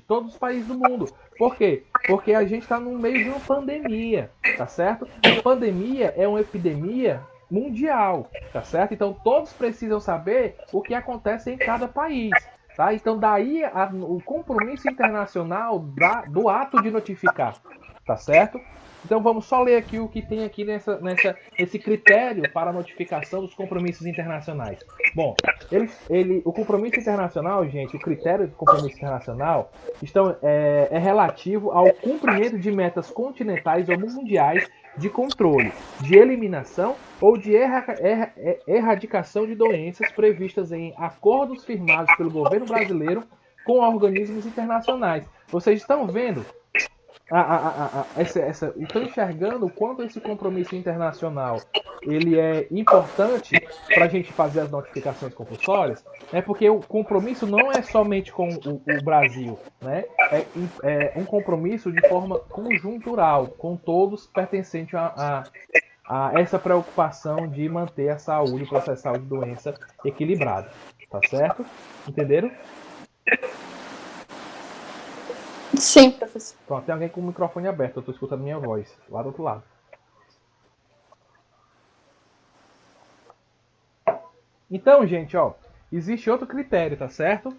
todos os países do mundo. Por quê? Porque a gente está no meio de uma pandemia, tá certo? E pandemia é uma epidemia mundial, tá certo? Então todos precisam saber o que acontece em cada país. Tá? Então daí o compromisso internacional do ato de notificar, tá certo? Então vamos só ler aqui o que tem aqui nesse critério para a notificação dos compromissos internacionais. Bom, o compromisso internacional, gente, o critério de compromisso internacional é relativo ao cumprimento de metas continentais ou mundiais de controle, de eliminação ou de erradicação de doenças previstas em acordos firmados pelo governo brasileiro com organismos internacionais. Vocês estão vendo? Estão enxergando o quanto esse compromisso internacional ele é importante para a gente fazer as notificações compulsórias, né? Porque o compromisso não é somente com o Brasil, né? É um compromisso de forma conjuntural, com todos pertencentes a essa preocupação de manter a saúde, o processo de saúde e doença equilibrado, tá certo? Entenderam? Sim, professor. Pronto, tem alguém com o microfone aberto, eu estou escutando minha voz, lá do outro lado. Então, gente, ó, existe outro critério, tá certo?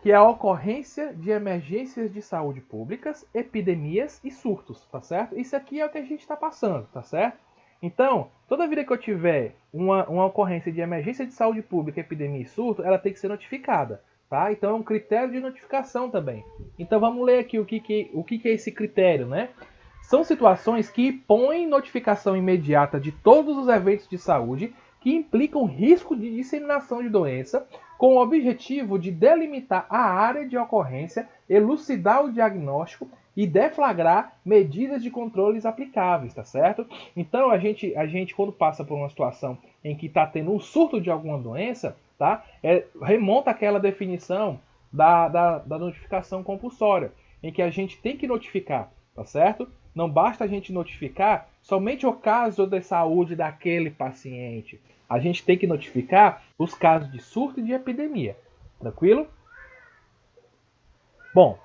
Que é a ocorrência de emergências de saúde públicas, epidemias e surtos, tá certo? Isso aqui é o que a gente está passando, tá certo? Então, toda vida que eu tiver uma ocorrência de emergência de saúde pública, epidemia e surto, ela tem que ser notificada, tá? Então é um critério de notificação também. Então vamos ler aqui o que é esse critério, né? São situações que põem notificação imediata de todos os eventos de saúde que implicam risco de disseminação de doença, com o objetivo de delimitar a área de ocorrência, elucidar o diagnóstico e deflagrar medidas de controles aplicáveis, tá certo? Então a gente quando passa por uma situação em que está tendo um surto de alguma doença, tá? Remonta àquela definição da notificação compulsória, em que a gente tem que notificar, tá certo? Não basta a gente notificar somente o caso de saúde daquele paciente. A gente tem que notificar os casos de surto e de epidemia. Tranquilo? Bom,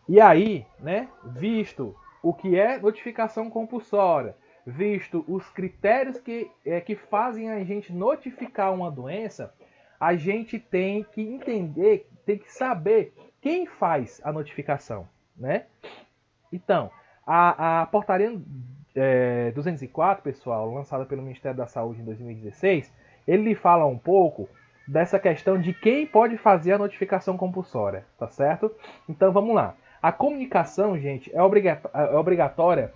e aí, né, visto o que é notificação compulsória, visto os critérios que fazem a gente notificar uma doença, a gente tem que entender, tem que saber quem faz a notificação, né? Então, a portaria 204, pessoal, lançada pelo Ministério da Saúde em 2016, ele fala um pouco dessa questão de quem pode fazer a notificação compulsória, tá certo? Então vamos lá. A comunicação, gente, é obrigatória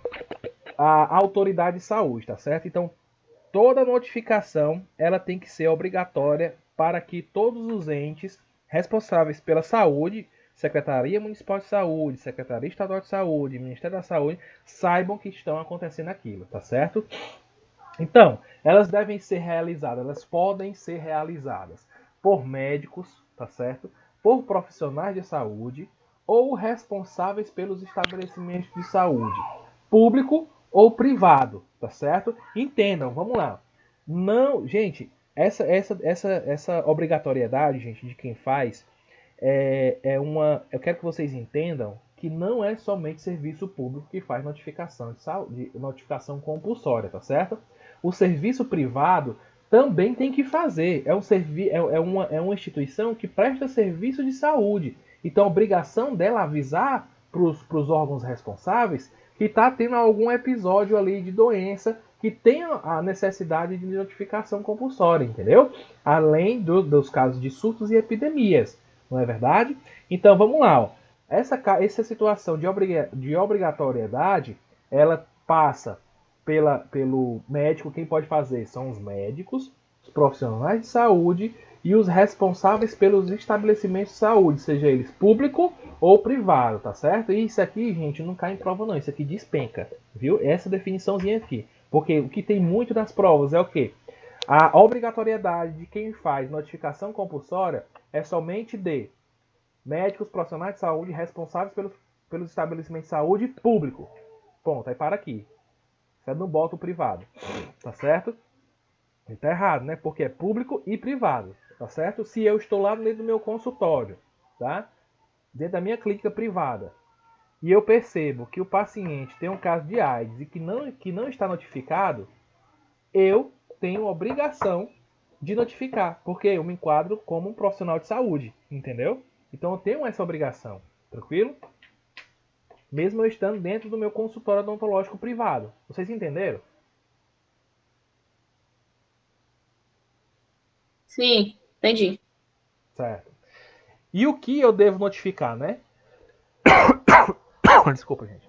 à autoridade de saúde, tá certo? Então toda notificação ela tem que ser obrigatória para que todos os entes responsáveis pela saúde, Secretaria Municipal de Saúde, Secretaria Estadual de Saúde, Ministério da Saúde, saibam que estão acontecendo aquilo, tá certo? Então, elas devem ser realizadas, elas podem ser realizadas por médicos, tá certo? Por profissionais de saúde ou responsáveis pelos estabelecimentos de saúde, público ou privado, tá certo? Entendam, vamos lá. Não, gente, essa obrigatoriedade, gente, de quem faz eu quero que vocês entendam que não é somente serviço público que faz notificação de saúde, notificação compulsória, tá certo? O serviço privado também tem que fazer. É uma instituição que presta serviço de saúde. Então, a obrigação dela avisar para os órgãos responsáveis que está tendo algum episódio ali de doença que tenha a necessidade de notificação compulsória, entendeu? Além dos casos de surtos e epidemias, não é verdade? Então, vamos lá. Ó. Essa situação de obrigatoriedade, ela passa pelo médico. Quem pode fazer são os médicos, os profissionais de saúde e os responsáveis pelos estabelecimentos de saúde, seja eles público ou privado, tá certo? E isso aqui, gente, não cai em prova não, isso aqui despenca, viu? Essa definiçãozinha aqui. Porque o que tem muito nas provas é o quê? A obrigatoriedade de quem faz notificação compulsória é somente de médicos, profissionais de saúde responsáveis pelos estabelecimentos de saúde público. Ponto, aí para aqui. Você não bota o privado, tá certo? Tá errado, né? Porque é público e privado, tá certo? Se eu estou lá dentro do meu consultório, tá? Dentro da minha clínica privada, e eu percebo que o paciente tem um caso de AIDS e que não está notificado, eu tenho obrigação de notificar, porque eu me enquadro como um profissional de saúde, entendeu? Então eu tenho essa obrigação, tranquilo? Mesmo eu estando dentro do meu consultório odontológico privado. Vocês entenderam? Sim, entendi. Certo. E o que eu devo notificar, né? Desculpa, gente.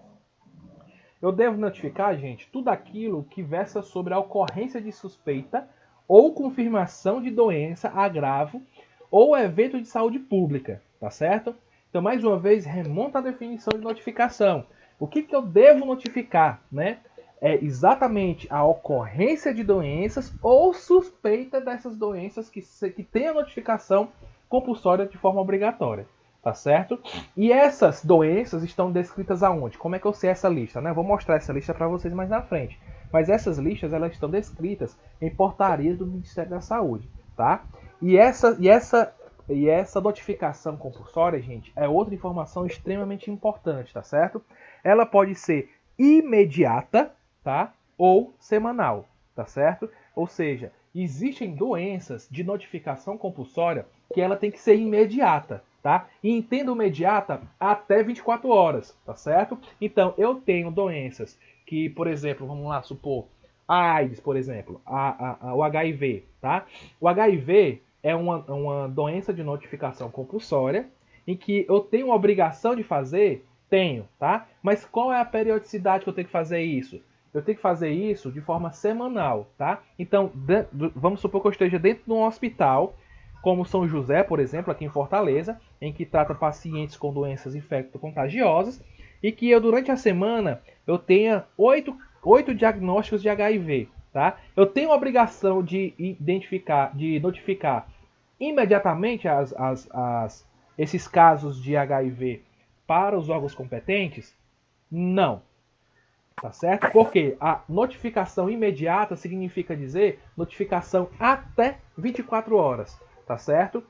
Eu devo notificar, gente, tudo aquilo que versa sobre a ocorrência de suspeita ou confirmação de doença, agravo ou evento de saúde pública, tá certo? Então, mais uma vez, remonta a definição de notificação. O que eu devo notificar, né? É exatamente a ocorrência de doenças ou suspeita dessas doenças que tem a notificação compulsória de forma obrigatória. Tá certo? E essas doenças estão descritas aonde? Como é que eu sei essa lista? Né? Eu vou mostrar essa lista para vocês mais na frente. Mas essas listas elas estão descritas em portarias do Ministério da Saúde. Tá? E essa notificação compulsória, gente, é outra informação extremamente importante, tá certo? Ela pode ser imediata, tá? Ou semanal, tá certo? Ou seja, existem doenças de notificação compulsória que ela tem que ser imediata, tá? E entendo imediata até 24 horas, tá certo? Então, eu tenho doenças que, por exemplo, vamos lá supor, a AIDS, por exemplo, o HIV, tá? O HIV é uma doença de notificação compulsória em que eu tenho a obrigação de fazer, tenho, tá? Mas qual é a periodicidade que eu tenho que fazer isso? Eu tenho que fazer isso de forma semanal, tá? Então, vamos supor que eu esteja dentro de um hospital, como São José, por exemplo, aqui em Fortaleza, em que trata pacientes com doenças infecto-contagiosas, e que eu, durante a semana, eu tenha 8 diagnósticos de HIV, tá? Eu tenho a obrigação de notificar imediatamente esses casos de HIV para os órgãos competentes? Não. Tá certo? Porque a notificação imediata significa dizer notificação até 24 horas. Tá certo?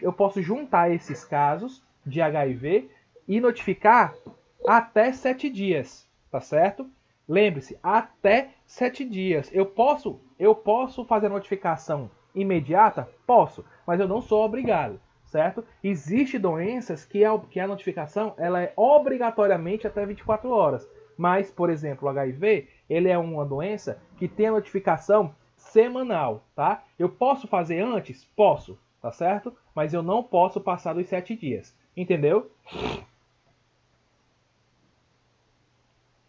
Eu posso juntar esses casos de HIV e notificar até 7 dias. Tá certo? Lembre-se, até 7 dias. Eu posso fazer a notificação imediata? Posso, mas eu não sou obrigado. Certo? Existem doenças que a notificação ela é obrigatoriamente até 24 horas. Mas, por exemplo, o HIV, ele é uma doença que tem a notificação semanal, tá? Eu posso fazer antes? Posso, tá certo? Mas eu não posso passar dos 7 dias. Entendeu?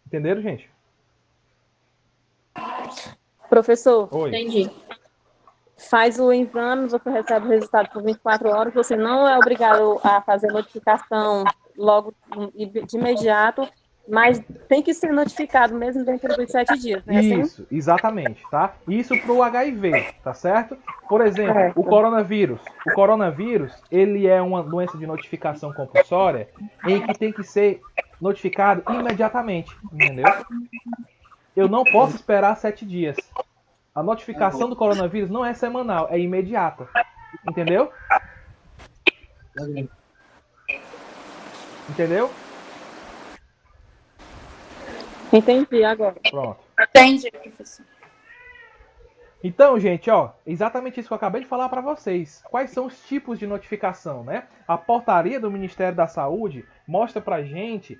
Entenderam, gente? Professor, Oi. entendi. faz o exame, você recebe o resultado por 24 horas, você não é obrigado a fazer notificação logo de imediato, mas tem que ser notificado mesmo dentro dos 7 dias, né? Assim? Isso, exatamente, tá? Isso para o HIV, tá certo? Por exemplo, o Certo. coronavírus. O coronavírus, ele é uma doença de notificação compulsória em que tem que ser notificado imediatamente, entendeu? Eu não posso esperar 7 dias. A notificação do coronavírus não é semanal, é imediata, entendeu? Entendeu? Entendi agora. Pronto. Entendi, professor. Então, gente, ó, exatamente isso que eu acabei de falar para vocês. Quais são os tipos de notificação, né? A portaria do Ministério da Saúde mostra pra gente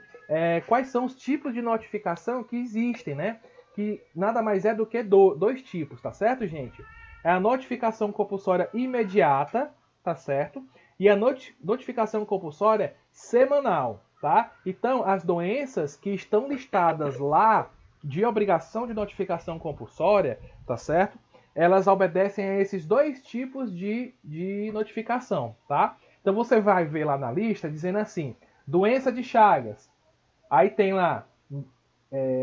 quais são os tipos de notificação que existem, né? Que nada mais é do que dois tipos, tá certo, gente? É a notificação compulsória imediata, tá certo? E a notificação compulsória semanal, tá? Então, as doenças que estão listadas lá de obrigação de notificação compulsória, tá certo? Elas obedecem a esses dois tipos de notificação, tá? Então você vai ver lá na lista dizendo assim, doença de Chagas. Aí tem lá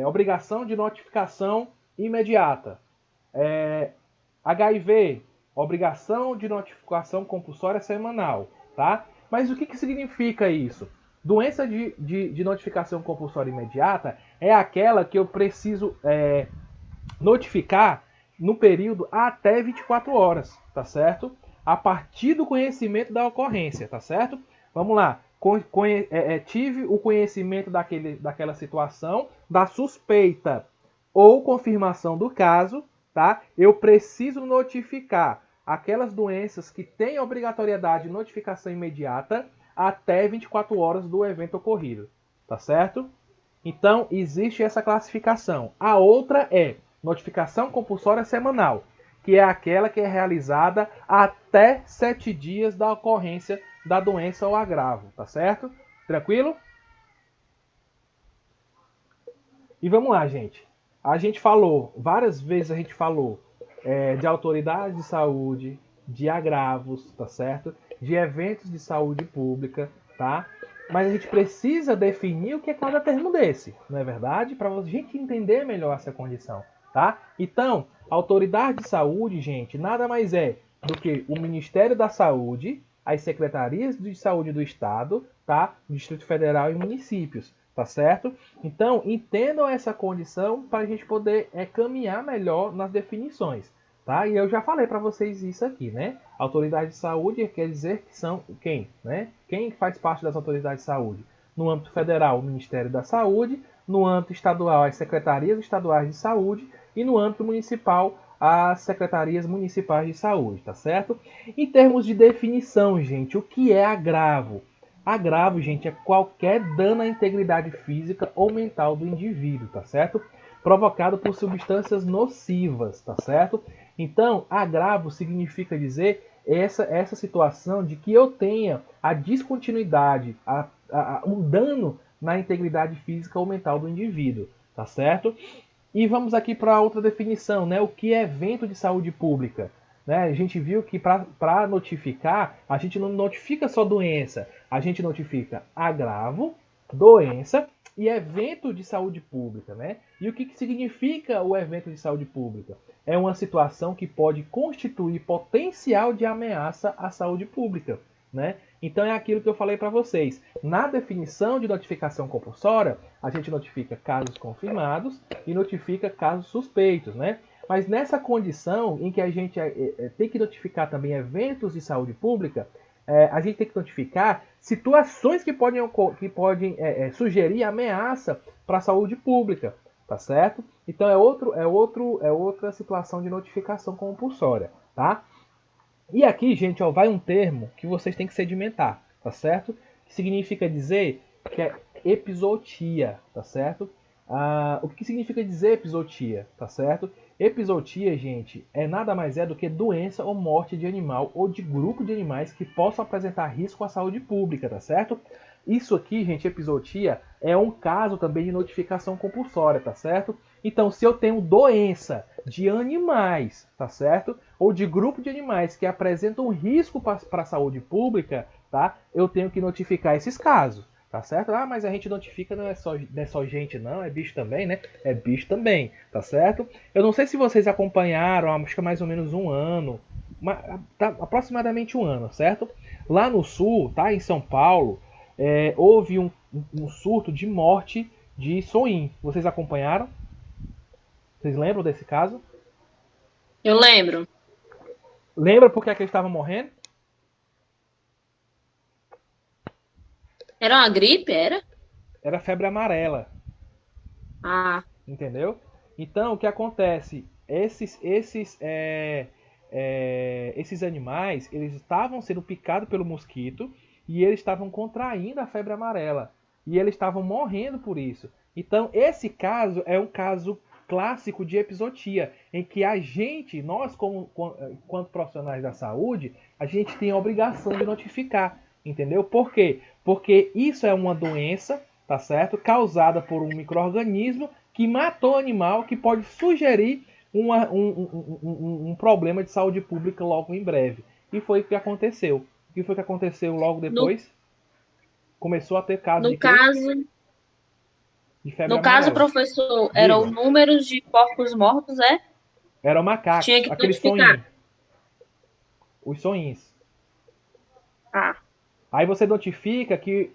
obrigação de notificação imediata. HIV, obrigação de notificação compulsória semanal, tá? Mas o que significa isso? Doença de notificação compulsória imediata é aquela que eu preciso notificar no período até 24 horas, tá certo? A partir do conhecimento da ocorrência, tá certo? Vamos lá. Tive o conhecimento daquela situação, da suspeita ou confirmação do caso, tá? Eu preciso notificar aquelas doenças que têm obrigatoriedade de notificação imediata até 24 horas do evento ocorrido, tá certo? Então, existe essa classificação. A outra é notificação compulsória semanal, que é aquela que é realizada até 7 dias da ocorrência da doença ou agravo, tá certo? Tranquilo? E vamos lá, gente. A gente falou, várias vezes a gente falou de autoridade de saúde, de agravos, tá certo? De eventos de saúde pública, tá? Mas a gente precisa definir o que é cada termo desse, não é verdade? Para a gente entender melhor essa condição, tá? Então, autoridade de saúde, gente, nada mais é do que o Ministério da Saúde, as secretarias de saúde do Estado, tá? Distrito Federal e municípios, tá certo? Então, entendam essa condição para a gente poder caminhar melhor nas definições, tá? E eu já falei para vocês isso aqui, né? Autoridade de saúde quer dizer que são quem, né? Quem faz parte das autoridades de saúde? No âmbito federal, o Ministério da Saúde, no âmbito estadual, as secretarias estaduais de saúde e no âmbito municipal, as secretarias municipais de saúde, tá certo? Em termos de definição, gente, o que é agravo? Agravo, gente, é qualquer dano à integridade física ou mental do indivíduo, tá certo? Provocado por substâncias nocivas, tá certo? Então, agravo significa dizer essa situação de que eu tenha a descontinuidade, um dano na integridade física ou mental do indivíduo, tá certo? E vamos aqui para outra definição, né? O que é evento de saúde pública? Né? A gente viu que para notificar, a gente não notifica só doença, a gente notifica agravo, doença e evento de saúde pública, né? E o que significa o evento de saúde pública? É uma situação que pode constituir potencial de ameaça à saúde pública, né? Então é aquilo que eu falei para vocês. Na definição de notificação compulsória, a gente notifica casos confirmados e notifica casos suspeitos, né? Mas nessa condição em que a gente tem que notificar também eventos de saúde pública, a gente tem que notificar situações que podem sugerir ameaça para a saúde pública, tá certo? Então é outra situação de notificação compulsória, tá? E aqui, gente, ó, vai um termo que vocês têm que sedimentar, tá certo? Que significa dizer que é epizootia, tá certo? O que significa dizer epizootia, tá certo? Epizootia, gente, nada mais do que doença ou morte de animal ou de grupo de animais que possam apresentar risco à saúde pública, tá certo? Isso aqui, gente, epizootia, é um caso também de notificação compulsória, tá certo? Então, se eu tenho doença de animais, tá certo? Ou de grupo de animais que apresentam risco para a saúde pública, tá? Eu tenho que notificar esses casos, tá certo? Ah, mas a gente notifica, não é só gente não, é bicho também, né? É bicho também, tá certo? Eu não sei se vocês acompanharam, acho que é mais ou menos um ano, tá, aproximadamente um ano, certo? Lá no sul, tá? Em São Paulo, houve um surto de morte de sonim. Vocês acompanharam? Vocês lembram desse caso? Eu lembro. Lembra por que eles estavam morrendo? Era uma gripe, era? Era febre amarela, Ah, entendeu? Então, o que acontece? Esses animais, eles estavam sendo picados pelo mosquito e eles estavam contraindo a febre amarela. E eles estavam morrendo por isso. Então, esse caso é um caso clássico de epizootia, em que a gente, nós enquanto profissionais da saúde, a gente tem a obrigação de notificar, entendeu? Por quê? Porque isso é uma doença, tá certo? Causada por um micro-organismo que matou o animal, que pode sugerir um problema de saúde pública logo em breve. E foi o que aconteceu. O que foi que aconteceu logo no, depois? Começou a ter casos no de quê? caso, De febre no caso, amarela. professor, era o Diga. número de porcos mortos, é? Eram Tinha macacos, que aqueles notificar. soninhos. Os soninhos. Ah, Aí você notifica que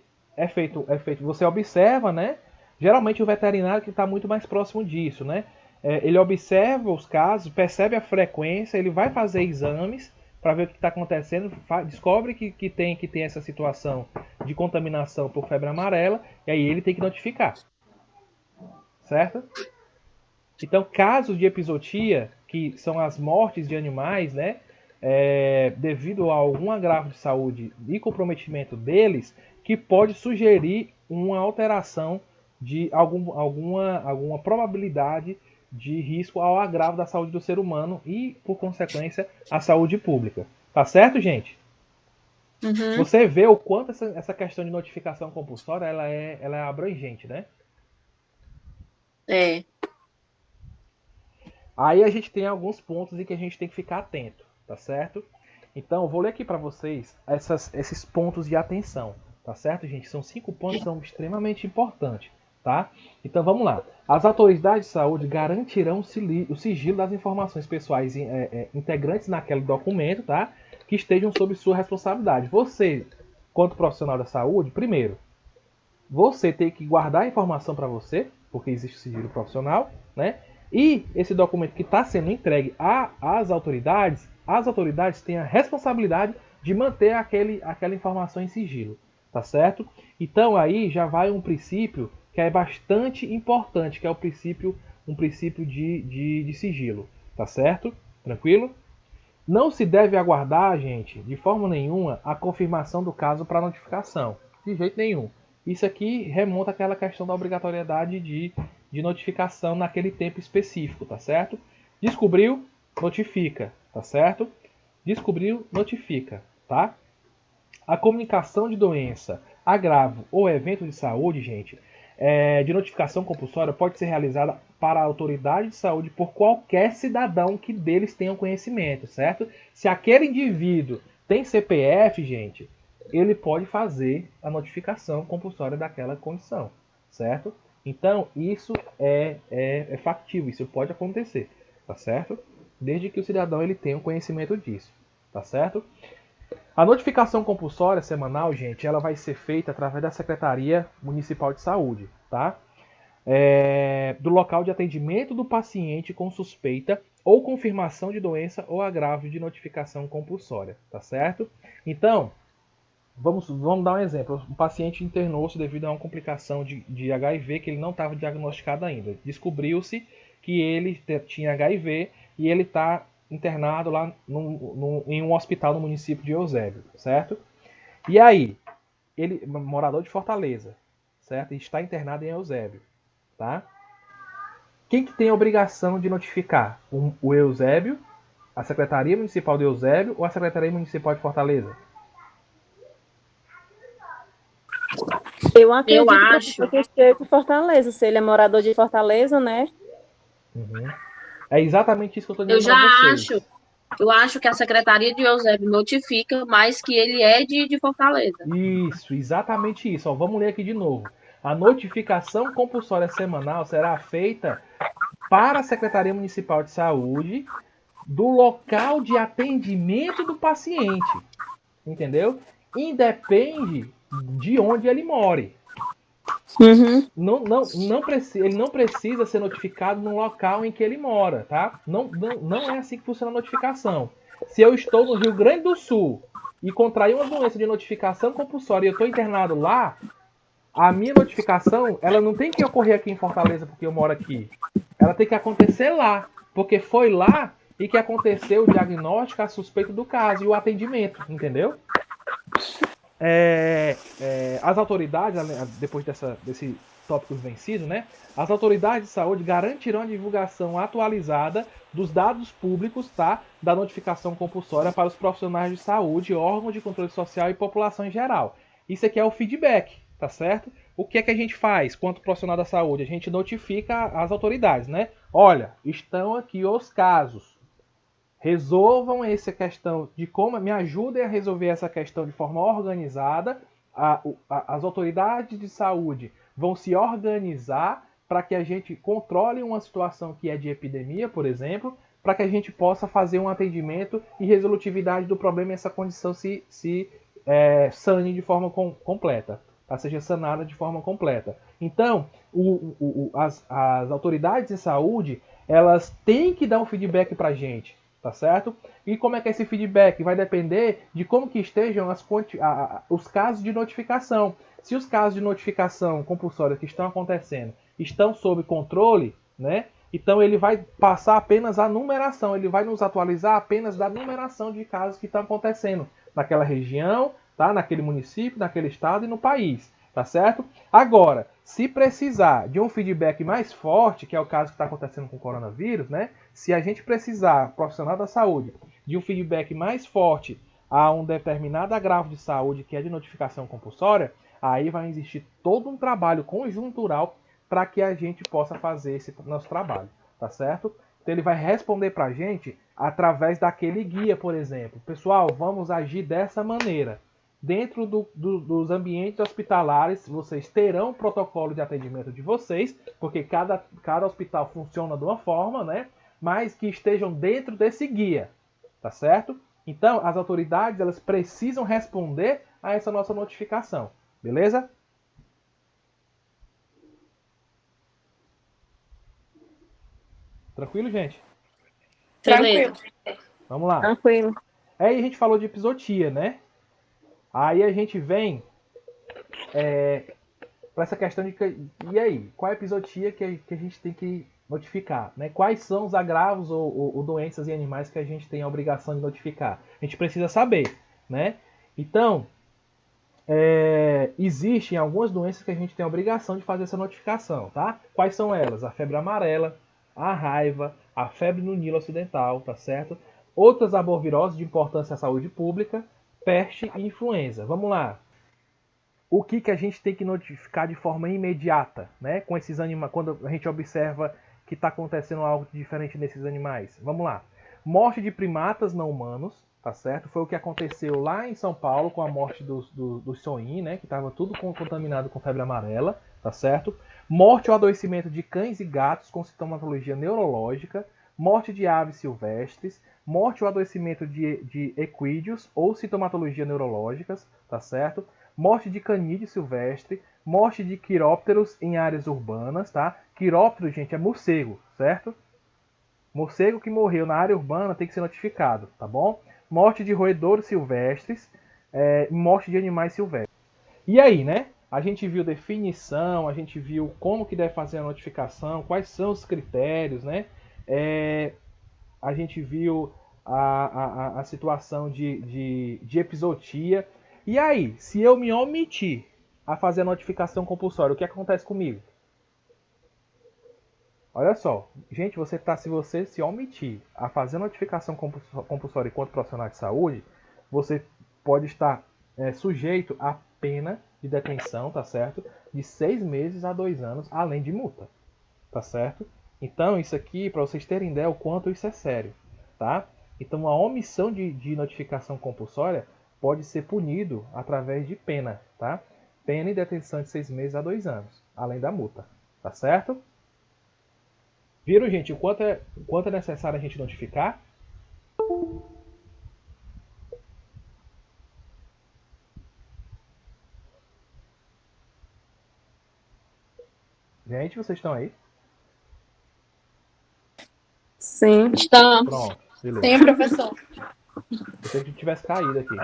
você observa, né? Geralmente o veterinário que está muito mais próximo disso, né? Ele observa os casos, percebe a frequência, ele vai fazer exames para ver o que está acontecendo, descobre que tem essa situação de contaminação por febre amarela, e aí ele tem que notificar, certo? Então, casos de epizootia, que são as mortes de animais, né? Devido a algum agravo de saúde e comprometimento deles, que pode sugerir uma alteração de alguma probabilidade de risco ao agravo da saúde do ser humano e, por consequência, a saúde pública. Tá certo, gente? uhum. Você vê o quanto essa questão de notificação compulsória ela é abrangente, né? É. Aí a gente tem alguns pontos em que a gente tem que ficar atento, tá certo? Então, eu vou ler aqui para vocês esses pontos de atenção, tá certo, gente? São 5 pontos que são extremamente importantes, tá? Então, vamos lá. As autoridades de saúde garantirão o sigilo das informações pessoais integrantes naquele documento, tá? Que estejam sob sua responsabilidade. Você, quanto profissional da saúde, primeiro, você tem que guardar a informação para você, porque existe o sigilo profissional, né? E esse documento que está sendo entregue às autoridades, as autoridades têm a responsabilidade de manter aquela informação em sigilo, tá certo? Então aí já vai um princípio que é bastante importante, que é um princípio de sigilo, tá certo? Tranquilo? Não se deve aguardar, gente, de forma nenhuma, a confirmação do caso para notificação. De jeito nenhum. Isso aqui remonta àquela questão da obrigatoriedade de notificação naquele tempo específico, tá certo? Descobriu, notifica, tá certo? Descobriu, notifica, tá? A comunicação de doença, agravo ou evento de saúde, gente, de notificação compulsória pode ser realizada para a autoridade de saúde por qualquer cidadão que deles tenha conhecimento, certo? Se aquele indivíduo tem CPF, gente, ele pode fazer a notificação compulsória daquela condição, certo? Então, isso é factível, isso pode acontecer, tá certo? Desde que o cidadão ele tenha um conhecimento disso, tá certo? A notificação compulsória semanal, gente, ela vai ser feita através da Secretaria Municipal de Saúde, tá? Do local de atendimento do paciente com suspeita ou confirmação de doença ou agravo de notificação compulsória, tá certo? Então, vamos dar um exemplo. Um paciente internou-se devido a uma complicação de HIV que ele não estava diagnosticado ainda. Descobriu-se que ele tinha HIV e ele está internado lá em um hospital no município de Eusébio, certo? E aí, ele, morador de Fortaleza, certo? E está internado em Eusébio, tá? Quem que tem a obrigação de notificar? O Eusébio, a Secretaria Municipal de Eusébio ou a Secretaria Municipal de Fortaleza? Eu acredito que seja de Fortaleza. Se ele é morador de Fortaleza, né? Uhum. É exatamente isso que eu estou Eu dizendo já para vocês. eu acho que a Secretaria de Eusébio notifica, mas que ele é de Fortaleza. Isso, exatamente isso. Ó, vamos ler aqui de novo. A notificação compulsória semanal será feita para a Secretaria Municipal de Saúde do local de atendimento do paciente. Entendeu? Independe de onde ele more. Uhum. Ele não precisa ser notificado no local em que ele mora, tá? Não é assim que funciona a notificação. Se eu estou no Rio Grande do Sul e contrair uma doença de notificação compulsória e eu estou internado lá, a minha notificação, ela não tem que ocorrer aqui em Fortaleza porque eu moro aqui. Ela tem que acontecer lá, porque foi lá e que aconteceu o diagnóstico, a suspeita do caso e o atendimento, entendeu? As autoridades, depois desse tópico vencido, né? As autoridades de saúde garantirão a divulgação atualizada dos dados públicos, tá? Da notificação compulsória para os profissionais de saúde, órgãos de controle social e população em geral. Isso aqui é o feedback, tá certo? O que é que a gente faz quanto profissional da saúde? A gente notifica as autoridades, né? Olha, estão aqui os casos. Resolvam essa questão de como, me ajudem a resolver essa questão de forma organizada. As autoridades de saúde vão se organizar para que a gente controle uma situação que é de epidemia, por exemplo, para que a gente possa fazer um atendimento e resolutividade do problema e essa condição se sane de forma completa, tá? Seja sanada de forma completa. Então, as autoridades de saúde, elas têm que dar um feedback para a gente, tá certo? E como é que é esse feedback? Vai depender de como que estejam os casos de notificação. Se os casos de notificação compulsória que estão acontecendo estão sob controle, né? Então ele vai passar apenas a numeração, ele vai nos atualizar apenas da numeração de casos que estão acontecendo naquela região, tá? Naquele município, naquele estado e no país, tá certo? Agora, se precisar de um feedback mais forte, que é o caso que está acontecendo com o coronavírus, né? Se a gente precisar, profissional da saúde, de um feedback mais forte a um determinado agravo de saúde que é de notificação compulsória, aí vai existir todo um trabalho conjuntural para que a gente possa fazer esse nosso trabalho, tá certo? Então ele vai responder para a gente através daquele guia, por exemplo. Pessoal, vamos agir dessa maneira. Dentro dos ambientes hospitalares, vocês terão o protocolo de atendimento de vocês, porque cada hospital funciona de uma forma, né? Mas que estejam dentro desse guia, tá certo? Então, as autoridades, elas precisam responder a essa nossa notificação, beleza? Tranquilo, gente? Beleza. Vamos lá. Tranquilo. Aí a gente falou de epizotia, né? Aí a gente vem para essa questão de e aí, qual é a epizotia que a gente tem que notificar, né? Quais são os agravos ou doenças em animais que a gente tem a obrigação de notificar? A gente precisa saber, né? Então, existem algumas doenças que a gente tem a obrigação de fazer essa notificação, tá? Quais são elas? A febre amarela, a raiva, a febre no Nilo Ocidental, tá certo? Outras arboviroses de importância à saúde pública, peste e influenza. Vamos lá. O que a gente tem que notificar de forma imediata, né? Com esses animais, quando a gente observa que está acontecendo algo diferente nesses animais. Vamos lá. Morte de primatas não humanos, tá certo? Foi o que aconteceu lá em São Paulo com a morte dos soin, né? Que estava tudo contaminado com febre amarela, tá certo? Morte ou adoecimento de cães e gatos com sintomatologia neurológica, morte de aves silvestres, morte ou adoecimento de equídeos ou sintomatologia neurológicas, tá certo? Morte de canídeo silvestre, morte de quirópteros em áreas urbanas, tá? Quiróptero, gente, é morcego, certo? Morcego que morreu na área urbana tem que ser notificado, tá bom? Morte de roedores silvestres, morte de animais silvestres. E aí, né? A gente viu definição, a gente viu como que deve fazer a notificação, quais são os critérios, né? A gente viu a situação de epizootia. E aí, se eu me omitir a fazer a notificação compulsória, o que acontece comigo? Olha só, gente, se você se omitir a fazer a notificação compulsória enquanto profissional de saúde, você pode estar sujeito a pena de detenção, tá certo? De 6 meses a 2 anos, além de multa, tá certo? Então, isso aqui, para vocês terem ideia o quanto isso é sério, tá? Então, a omissão de notificação compulsória pode ser punido através de pena, tá? Pena e detenção de 6 meses a 2 anos, além da multa, tá certo? Viram, gente, o quanto é necessário a gente notificar? Gente, vocês estão aí? Sim. Estamos. Pronto, beleza. Sim, professor. Pensei que tivesse caído aqui.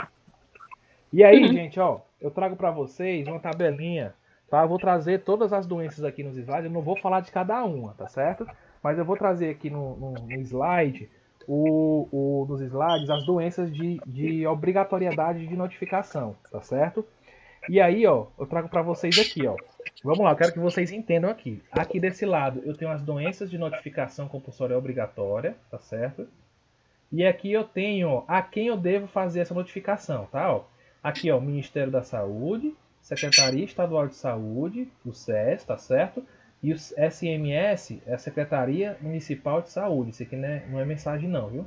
E aí, gente, ó, eu trago para vocês uma tabelinha, tá? Eu vou trazer todas as doenças aqui nos slides, eu não vou falar de cada uma, tá certo? Mas eu vou trazer aqui no slide, nos slides, as doenças de obrigatoriedade de notificação, tá certo? E aí, ó, eu trago para vocês aqui, ó. Vamos lá, eu quero que vocês entendam aqui. Aqui desse lado, eu tenho as doenças de notificação compulsória obrigatória, tá certo? E aqui eu tenho a quem eu devo fazer essa notificação, tá? Ó, aqui, ó, Ministério da Saúde, Secretaria Estadual de Saúde, o SES, tá certo? E o SMS é a Secretaria Municipal de Saúde. Isso aqui não é mensagem não, viu?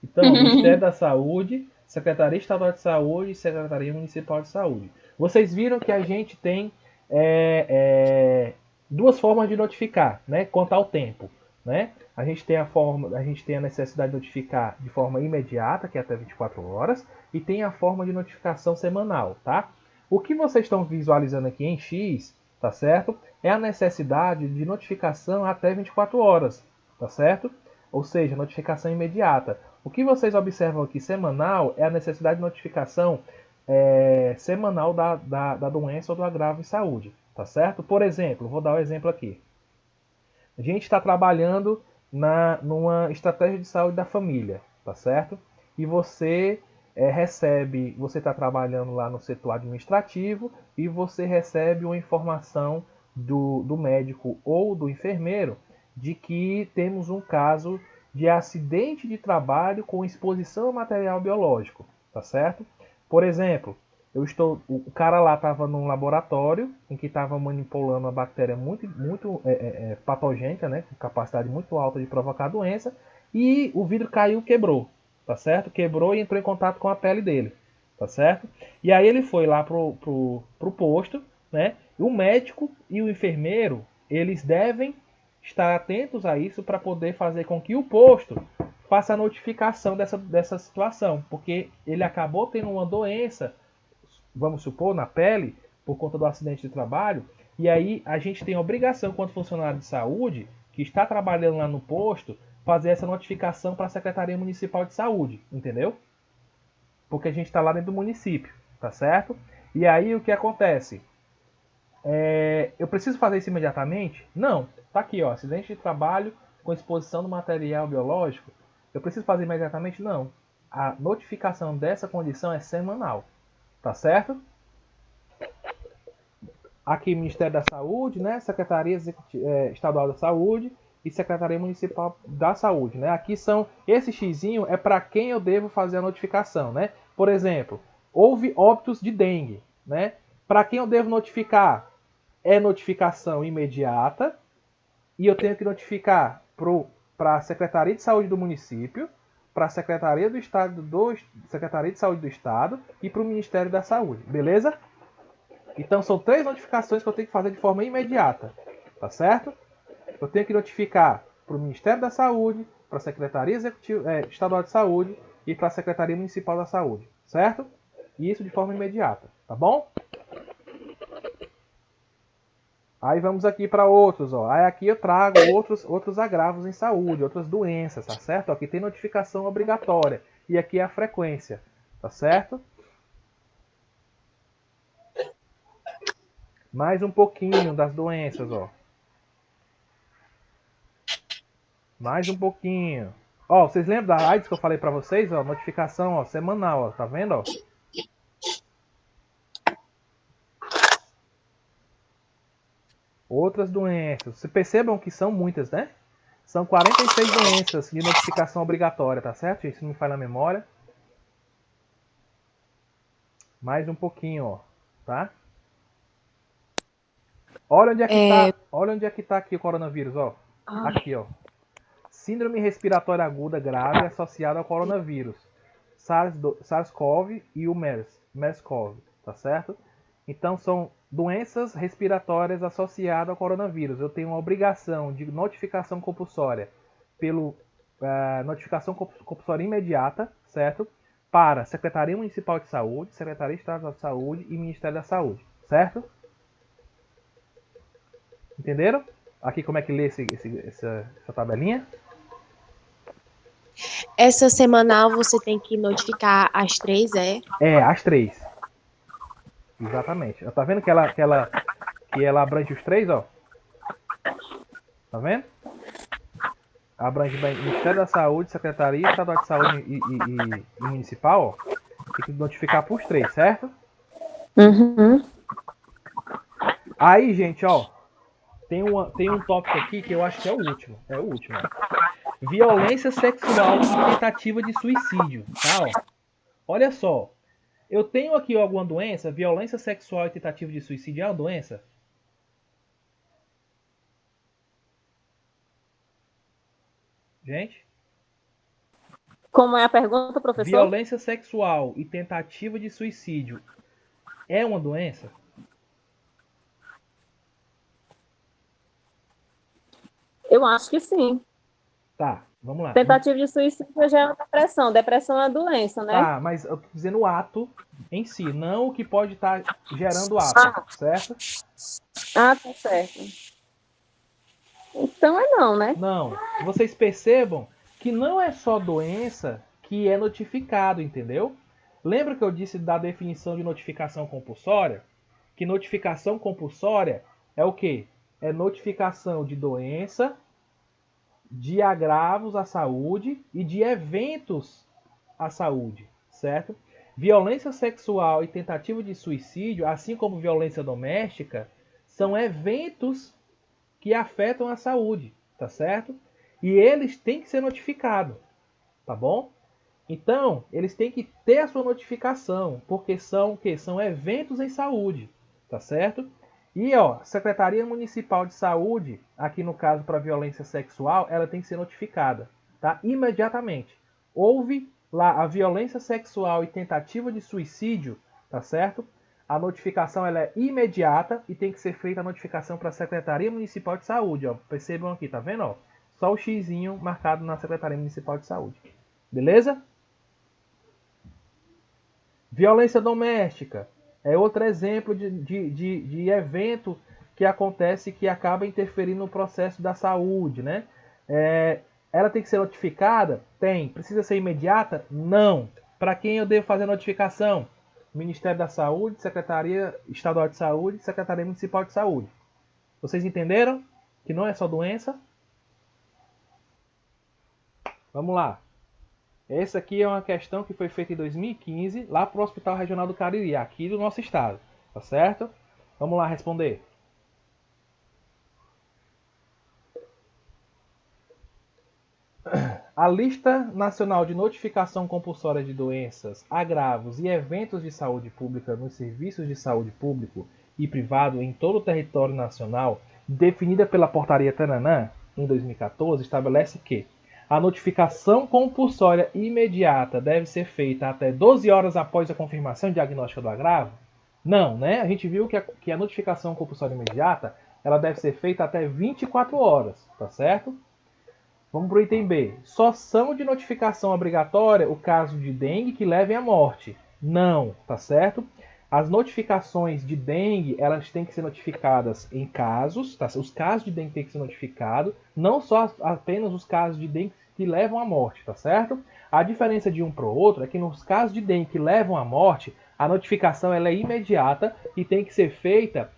Então, Ministério da Saúde, Secretaria Estadual de Saúde e Secretaria Municipal de Saúde. Vocês viram que a gente tem duas formas de notificar, né? Quanto ao tempo, né? A gente tem a necessidade de notificar de forma imediata, que é até 24 horas, e tem a forma de notificação semanal, tá? O que vocês estão visualizando aqui em X, tá certo? É a necessidade de notificação até 24 horas, tá certo? Ou seja, notificação imediata. O que vocês observam aqui semanal é a necessidade de notificação semanal da doença ou do agravo em saúde, tá certo? Por exemplo, vou dar um exemplo aqui. A gente está trabalhando numa estratégia de saúde da família, tá certo? E você você está trabalhando lá no setor administrativo e você recebe uma informação do médico ou do enfermeiro de que temos um caso de acidente de trabalho com exposição a material biológico, tá certo? Por exemplo, o cara lá estava num laboratório em que estava manipulando uma bactéria muito patogênica, né, com capacidade muito alta de provocar doença, e o vidro caiu, quebrou, tá certo? Quebrou e entrou em contato com a pele dele, tá certo? E aí ele foi lá pro posto, né? E o médico e o enfermeiro, eles devem estar atentos a isso para poder fazer com que o posto faça a notificação dessa situação, porque ele acabou tendo uma doença, vamos supor, na pele, por conta do acidente de trabalho, e aí a gente tem a obrigação, quanto funcionário de saúde, que está trabalhando lá no posto, fazer essa notificação para a Secretaria Municipal de Saúde, entendeu? Porque a gente está lá dentro do município, tá certo? E aí o que acontece? Eu preciso fazer isso imediatamente? Não. Tá aqui, ó, acidente de trabalho com exposição do material biológico. Eu preciso fazer imediatamente? Não. A notificação dessa condição é semanal, tá certo? Aqui, Ministério da Saúde, né? Secretaria Estadual da Saúde e Secretaria Municipal da Saúde, né? Aqui são, esse xizinho é para quem eu devo fazer a notificação, né? Por exemplo, houve óbitos de dengue, né? Para quem eu devo notificar? É notificação imediata e eu tenho que notificar para a Secretaria de Saúde do município, para a Secretaria do Estado, Secretaria de Saúde do Estado e para o Ministério da Saúde, beleza? Então são 3 notificações que eu tenho que fazer de forma imediata, tá certo? Eu tenho que notificar para o Ministério da Saúde, para a Secretaria Estadual de Saúde e para a Secretaria Municipal da Saúde, certo? E isso de forma imediata, tá bom? Aí vamos aqui para outros, ó. Aí aqui eu trago outros agravos em saúde, outras doenças, tá certo? Aqui tem notificação obrigatória e aqui é a frequência, tá certo? Mais um pouquinho das doenças, ó. Mais um pouquinho. Ó, vocês lembram da AIDS que eu falei para vocês, ó? Notificação, ó, semanal, ó. Tá vendo, ó? Outras doenças. Vocês percebam que são muitas, né? São 46 doenças de notificação obrigatória, tá certo? Isso não me falha a memória. Mais um pouquinho, ó. Tá? Olha onde é que tá. Olha onde é que tá aqui o coronavírus, ó. Aqui, ó. Síndrome respiratória aguda grave associada ao coronavírus, SARS-CoV e o MERS-CoV, tá certo? Então são doenças respiratórias associadas ao coronavírus. Eu tenho uma obrigação de notificação compulsória notificação compulsória imediata, certo? Para Secretaria Municipal de Saúde, Secretaria Estadual de Saúde e Ministério da Saúde, certo? Entenderam? Aqui como é que lê essa tabelinha? Essa semanal você tem que notificar as 3, é? É, as 3. Exatamente. Tá vendo que ela abrange os 3, ó? Tá vendo? Abrange bem Ministério da Saúde, Secretaria Estadual de Saúde e Municipal, ó. Tem que notificar para os 3, certo? Uhum. Aí, gente, ó. Tem um tópico aqui que eu acho que é o último. É o último. Ó. Violência sexual e tentativa de suicídio. Tá, ó. Olha só. Eu tenho aqui alguma doença? Violência sexual e tentativa de suicídio é uma doença? Gente? Como é a pergunta, professor? Violência sexual e tentativa de suicídio é uma doença? Eu acho que sim. Tá, vamos lá. Tentativa de suicídio já é uma depressão. Depressão é uma doença, né? Tá, mas eu tô dizendo o ato em si, não o que pode estar gerando o ato, certo? Ah, tá certo. Então é não, né? Não. Vocês percebam que não é só doença que é notificado, entendeu? Lembra que eu disse da definição de notificação compulsória? Que notificação compulsória é o quê? É notificação de doença, de agravos à saúde e de eventos à saúde, certo? Violência sexual e tentativa de suicídio, assim como violência doméstica, são eventos que afetam a saúde, tá certo? E eles têm que ser notificados, tá bom? Então, eles têm que ter a sua notificação, porque são o quê? São eventos em saúde, tá certo? E, ó, Secretaria Municipal de Saúde, aqui no caso para violência sexual, ela tem que ser notificada, tá? Imediatamente. Houve lá a violência sexual e tentativa de suicídio, tá certo? A notificação ela é imediata e tem que ser feita a notificação para a Secretaria Municipal de Saúde, ó. Percebam aqui, tá vendo, ó? Só o xizinho marcado na Secretaria Municipal de Saúde. Beleza? Violência doméstica é outro exemplo de evento que acontece que acaba interferindo no processo da saúde, né? Ela tem que ser notificada? Tem. Precisa ser imediata? Não. Para quem eu devo fazer a notificação? Ministério da Saúde, Secretaria Estadual de Saúde, Secretaria Municipal de Saúde. Vocês entenderam que não é só doença? Vamos lá. Essa aqui é uma questão que foi feita em 2015, lá para o Hospital Regional do Cariri, aqui do nosso estado, tá certo? Vamos lá responder. A Lista Nacional de Notificação Compulsória de Doenças, Agravos e Eventos de Saúde Pública nos Serviços de Saúde Público e Privado em todo o território nacional, definida pela Portaria Tananã, em 2014, estabelece que a notificação compulsória imediata deve ser feita até 12 horas após a confirmação diagnóstica do agravo? Não, né? A gente viu que a notificação compulsória imediata ela deve ser feita até 24 horas, tá certo? Vamos para o item B. Só são de notificação obrigatória o caso de dengue que levem à morte? Não, tá certo? As notificações de dengue, elas têm que ser notificadas em casos, tá? Os casos de dengue têm que ser notificados, não só apenas os casos de dengue que levam à morte, tá certo? A diferença de um para o outro é que nos casos de dengue que levam à morte, a notificação ela é imediata e tem que ser feita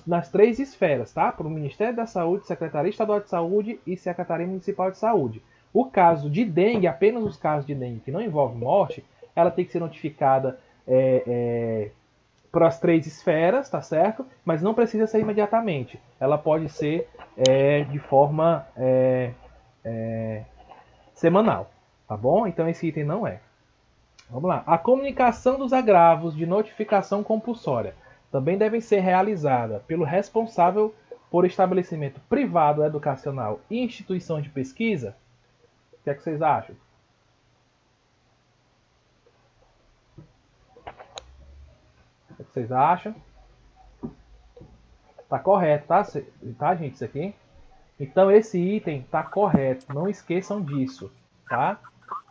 nas 3 esferas, tá? Para o Ministério da Saúde, Secretaria Estadual de Saúde e Secretaria Municipal de Saúde. O caso de dengue, apenas os casos de dengue que não envolvem morte, ela tem que ser notificada para as 3 esferas, tá certo? Mas não precisa ser imediatamente. Ela pode ser de forma semanal, tá bom? Então esse item não é. Vamos lá. A comunicação dos agravos de notificação compulsória também devem ser realizada pelo responsável for estabelecimento privado educacional e instituição de pesquisa? O que é que vocês acham? O que é que vocês acham? Tá correto, tá, gente, isso aqui? Então, esse item tá correto. Não esqueçam disso, tá?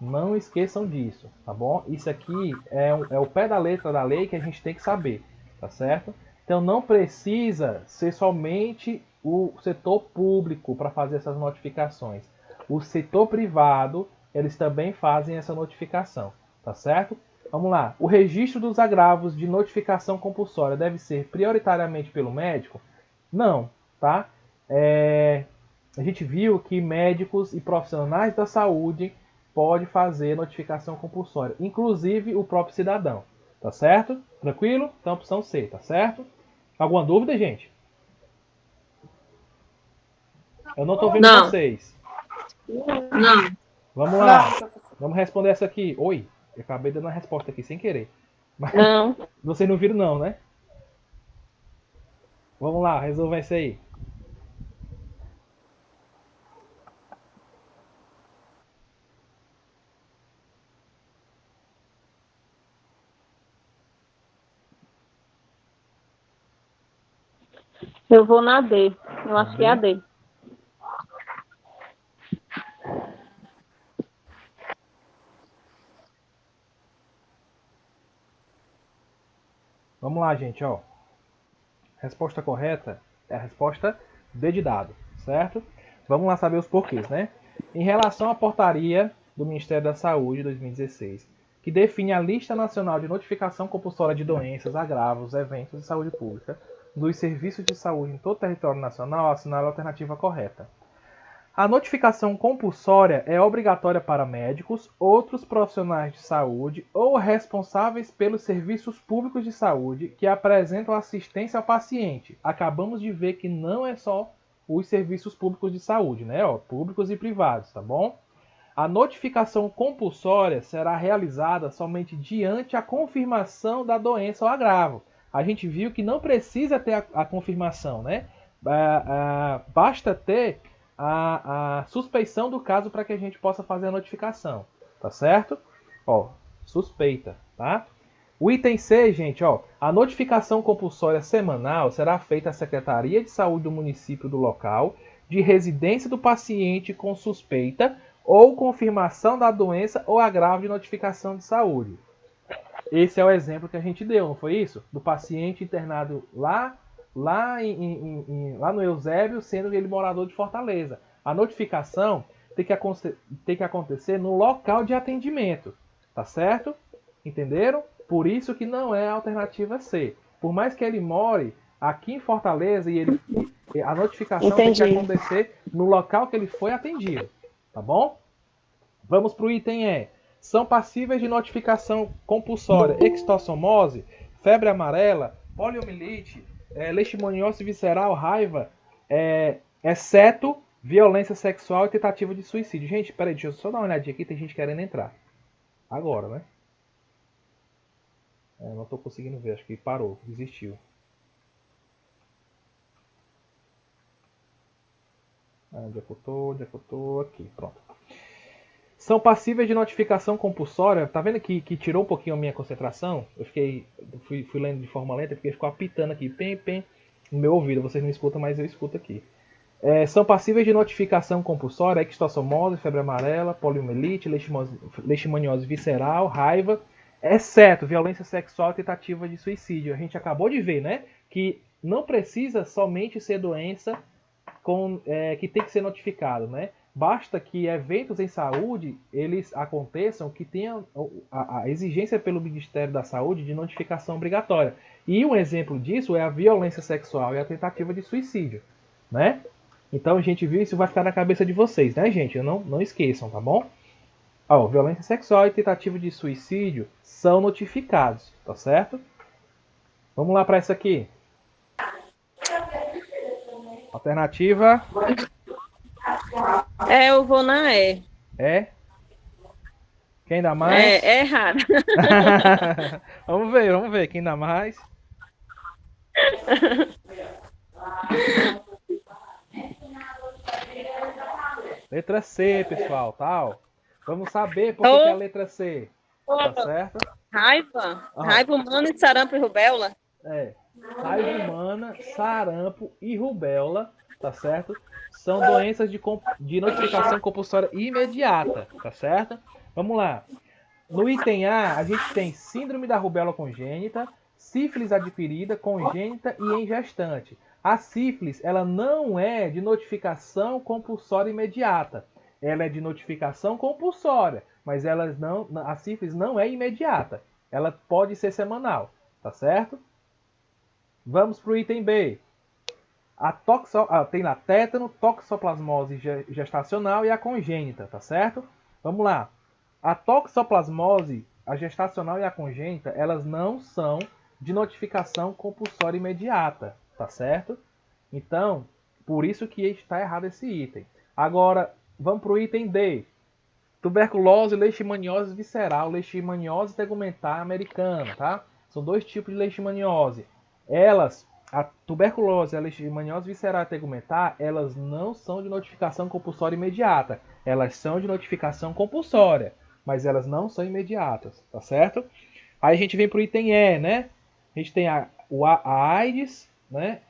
Não esqueçam disso, tá bom? Isso aqui é o pé da letra da lei que a gente tem que saber, tá certo? Então, não precisa ser somente o setor público para fazer essas notificações. O setor privado, eles também fazem essa notificação, tá certo? Vamos lá. O registro dos agravos de notificação compulsória deve ser prioritariamente pelo médico? Não, tá? A gente viu que médicos e profissionais da saúde podem fazer notificação compulsória, inclusive o próprio cidadão, tá certo? Tranquilo? Então, opção C, tá certo? Alguma dúvida, gente? Eu não tô vendo Não. vocês. Não. Vamos lá. Não, professor. Vamos responder essa aqui. Oi, eu acabei dando a resposta aqui sem querer. Mas Não. vocês não viram não, né? Vamos lá, resolva isso aí. Eu vou na D. Eu acho que é a D. Vamos lá, gente, ó. Resposta correta é a resposta D de dado, certo? Vamos lá saber os porquês, né? Em relação à portaria do Ministério da Saúde 2016, que define a lista nacional de notificação compulsória de doenças, agravos, eventos de saúde pública dos serviços de saúde em todo o território nacional, assinale a alternativa correta. A notificação compulsória é obrigatória para médicos, outros profissionais de saúde ou responsáveis pelos serviços públicos de saúde que apresentam assistência ao paciente. Acabamos de ver que não é só os serviços públicos de saúde, né? Públicos e privados, tá bom? A notificação compulsória será realizada somente diante a confirmação da doença ou agravo. A gente viu que não precisa ter a confirmação, né? Basta ter a suspeição do caso para que a gente possa fazer a notificação, tá certo? Ó, suspeita, tá? O item C, gente, ó, a notificação compulsória semanal será feita à Secretaria de Saúde do município do local de residência do paciente com suspeita ou confirmação da doença ou agravo de notificação de saúde. Esse é o exemplo que a gente deu, não foi isso? Do paciente internado lá no Eusébio, sendo ele morador de Fortaleza. A notificação tem que acontecer no local de atendimento, tá certo? Entenderam? Por isso que não é a alternativa C. Por mais que ele more aqui em Fortaleza a notificação tem que acontecer no local que ele foi atendido, tá bom? Vamos para o item E. São passíveis de notificação compulsória extossomose, febre amarela, poliomielite, leishmaniose visceral, raiva, exceto violência sexual e tentativa de suicídio. Gente, peraí, deixa eu só dar uma olhadinha aqui, tem gente querendo entrar. Agora, né? Não estou conseguindo ver, acho que parou, desistiu. Onde é que eu tô? Aqui, pronto. São passíveis de notificação compulsória. Tá vendo que tirou um pouquinho a minha concentração? Eu fui lendo de forma lenta porque ficou apitando aqui, pem, no meu ouvido. Vocês não escutam, mas eu escuto aqui. São passíveis de notificação compulsória extossomose, febre amarela, poliomielite, leishmaniose visceral, raiva, exceto violência sexual e tentativa de suicídio. A gente acabou de ver, né? Que não precisa somente ser doença que tem que ser notificado, né? Basta que eventos em saúde eles aconteçam que tenham a exigência pelo Ministério da Saúde de notificação obrigatória. E um exemplo disso é a violência sexual e a tentativa de suicídio, né? Então a gente viu, isso vai ficar na cabeça de vocês, né, gente? Não esqueçam, tá bom? Ó, violência sexual e tentativa de suicídio são notificados, tá certo? Vamos lá para essa aqui. Alternativa... Eu vou na E. É? Quem dá mais? É errado. Vamos ver. Quem dá mais? letra C, pessoal, tal. Vamos saber por que é a letra C. Tá certo? Raiva humana e sarampo e rubéola. Raiva humana, sarampo e rubéola, tá certo? São doenças de notificação compulsória imediata, tá certo? Vamos lá. No item A, a gente tem síndrome da rubéola congênita, sífilis adquirida, congênita e em gestante. A sífilis, ela não é de notificação compulsória imediata. Ela é de notificação compulsória, mas a sífilis não é imediata. Ela pode ser semanal, tá certo? Vamos para o item B. Tem lá tétano, toxoplasmose gestacional e a congênita, tá certo? Vamos lá. A toxoplasmose, a gestacional e a congênita, elas não são de notificação compulsória imediata, tá certo? Então, por isso que está errado esse item. Agora, vamos para o item D. Tuberculose, leishmaniose visceral, leishmaniose tegumentar americana, tá? São dois tipos de leishmaniose. A tuberculose, a leishmaniose visceral e tegumentar, elas não são de notificação compulsória imediata. Elas são de notificação compulsória, mas elas não são imediatas, tá certo? Aí a gente vem para o item E, né? A gente tem a AIDS, né?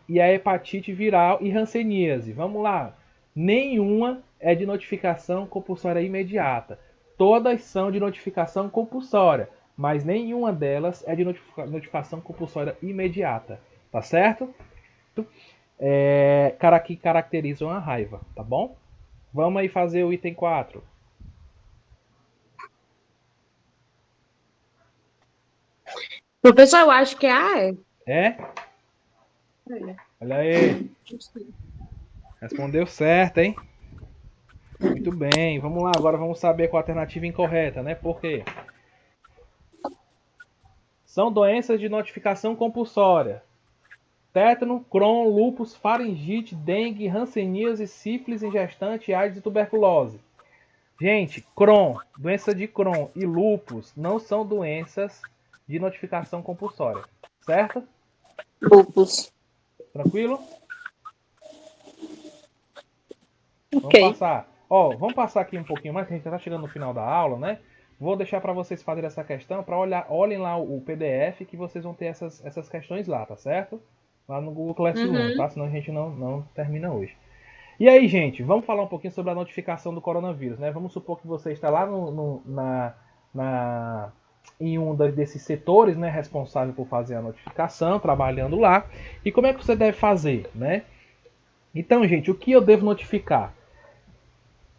E a hepatite viral e hanseníase. Vamos lá. Nenhuma é de notificação compulsória imediata. Todas são de notificação compulsória, mas nenhuma delas é de notificação compulsória imediata. Tá certo? Que caracterizam a raiva, tá bom? Vamos aí fazer o item 4. Professor, eu acho que é A. É? Olha aí. Respondeu certo, hein? Muito bem. Vamos lá, agora vamos saber qual a alternativa incorreta, né? Por quê? São doenças de notificação compulsória. Tétano, Crohn, lúpus, faringite, dengue, hanseníase, sífilis em gestante, AIDS e tuberculose. Gente, Crohn, doença de Crohn e lúpus não são doenças de notificação compulsória, certo? Lúpus. Tranquilo? Ok. Vamos passar. Vamos passar aqui um pouquinho mais, que a gente já está chegando no final da aula, né? Vou deixar para vocês fazerem essa questão, olhem lá o PDF que vocês vão ter essas questões lá, tá certo? Lá no Google Classroom, tá? Senão a gente não termina hoje. E aí, gente, vamos falar um pouquinho sobre a notificação do coronavírus, né? Vamos supor que você está lá em um desses setores, né, responsável por fazer a notificação, trabalhando lá. E como é que você deve fazer, né? Então, gente, o que eu devo notificar?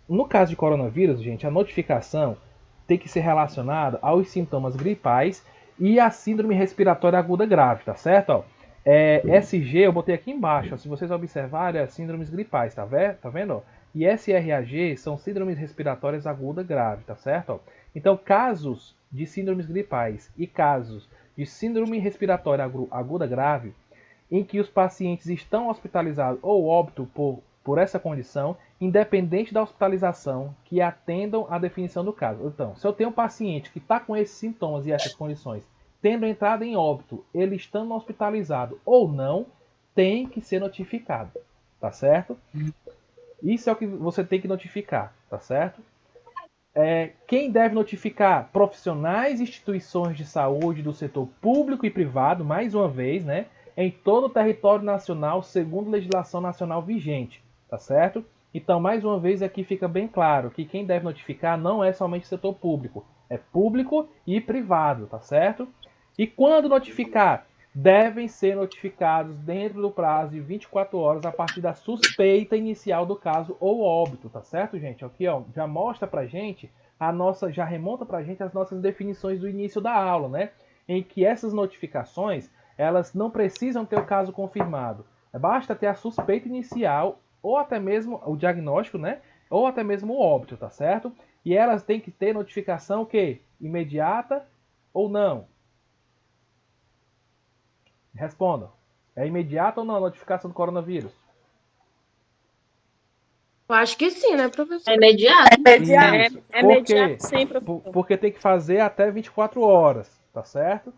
No caso de coronavírus, gente, a notificação tem que ser relacionada aos sintomas gripais e à síndrome respiratória aguda grave, tá certo? SG, eu botei aqui embaixo, se vocês observarem, é síndromes gripais, tá vendo? E SRAG são síndromes respiratórias aguda grave, tá certo? Então, casos de síndromes gripais e casos de síndrome respiratória aguda grave, em que os pacientes estão hospitalizados ou óbito por essa condição, independente da hospitalização, que atendam à definição do caso. Então, se eu tenho um paciente que está com esses sintomas e essas condições, tendo entrado em óbito, ele estando hospitalizado ou não, tem que ser notificado, tá certo? Isso é o que você tem que notificar, tá certo? Quem deve notificar? Profissionais e instituições de saúde do setor público e privado, mais uma vez, né? Em todo o território nacional, segundo legislação nacional vigente, tá certo? Então, mais uma vez, aqui fica bem claro que quem deve notificar não é somente o setor público, é público e privado, tá certo? E quando notificar? Devem ser notificados dentro do prazo de 24 horas a partir da suspeita inicial do caso ou óbito, tá certo, gente? Aqui, ó, já mostra pra gente já remonta pra gente as nossas definições do início da aula, né? Em que essas notificações, elas não precisam ter o caso confirmado. Basta ter a suspeita inicial ou até mesmo o diagnóstico, né? Ou até mesmo o óbito, tá certo? E elas têm que ter notificação o quê? Imediata ou não? Respondam. É imediata ou não a notificação do coronavírus? Eu acho que sim, né, professor? É imediato. Isso. É Por quê? imediato sempre. Porque tem que fazer até 24 horas, tá certo?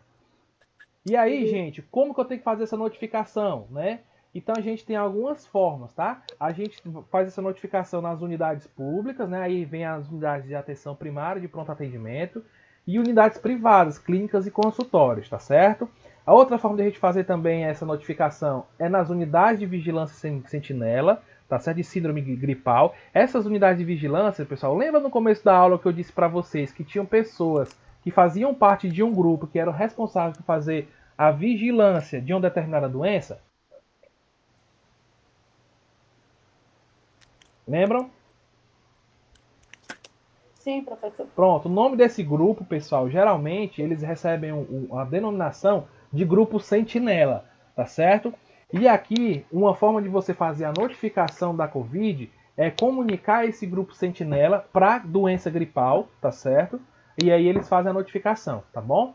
E aí, gente, como que eu tenho que fazer essa notificação, né? Então a gente tem algumas formas, tá? A gente faz essa notificação nas unidades públicas, né? Aí vem as unidades de atenção primária, de pronto atendimento, e unidades privadas, clínicas e consultórios, tá certo? A outra forma de a gente fazer também essa notificação é nas unidades de vigilância sentinela, tá certo? De síndrome gripal. Essas unidades de vigilância, pessoal, lembra no começo da aula que eu disse para vocês que tinham pessoas que faziam parte de um grupo que eram responsáveis por fazer a vigilância de uma determinada doença? Lembram? Sim, professor. Pronto, o nome desse grupo, pessoal, geralmente eles recebem a denominação de grupo sentinela, tá certo? E aqui, uma forma de você fazer a notificação da Covid é comunicar esse grupo sentinela para doença gripal, tá certo? E aí eles fazem a notificação, tá bom?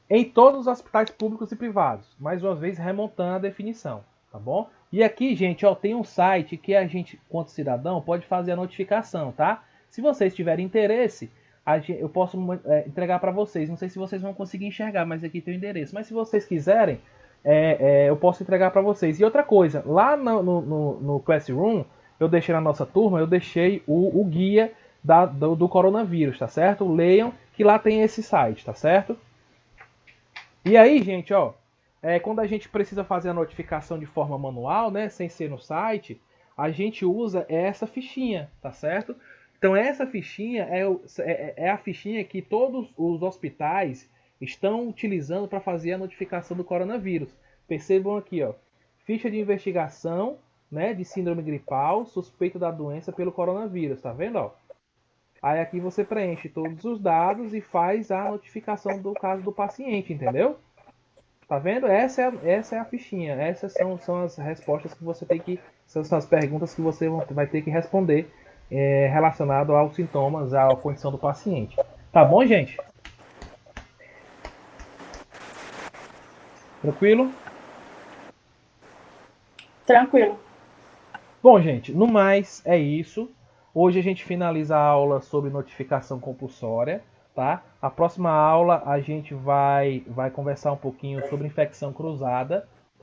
Em todos os hospitais públicos e privados, mais uma vez remontando a definição, tá bom? E aqui, gente, ó, tem um site que a gente, quanto cidadão, pode fazer a notificação, tá? Se vocês tiverem interesse, eu posso entregar para vocês. Não sei se vocês vão conseguir enxergar, mas aqui tem o endereço. Mas se vocês quiserem, eu posso entregar para vocês. E outra coisa, lá no Classroom, eu deixei na nossa turma, eu deixei o guia do coronavírus, tá certo? Leiam que lá tem esse site, tá certo? E aí, gente, ó, quando a gente precisa fazer a notificação de forma manual, né, sem ser no site, a gente usa essa fichinha, tá certo? Então essa fichinha é a fichinha que todos os hospitais estão utilizando para fazer a notificação do coronavírus. Percebam aqui, ó, ficha de investigação, né, de síndrome gripal, suspeito da doença pelo coronavírus, tá vendo, ó? Aí aqui você preenche todos os dados e faz a notificação do caso do paciente, entendeu? Tá vendo? Essa é a fichinha. Essas são as respostas que você tem que... São as perguntas que você vai ter que responder relacionado aos sintomas, à condição do paciente. Tá bom, gente? Tranquilo? Tranquilo. Bom, gente, no mais é isso. Hoje a gente finaliza a aula sobre notificação compulsória, tá? A próxima aula a gente vai conversar um pouquinho sobre infecção cruzada,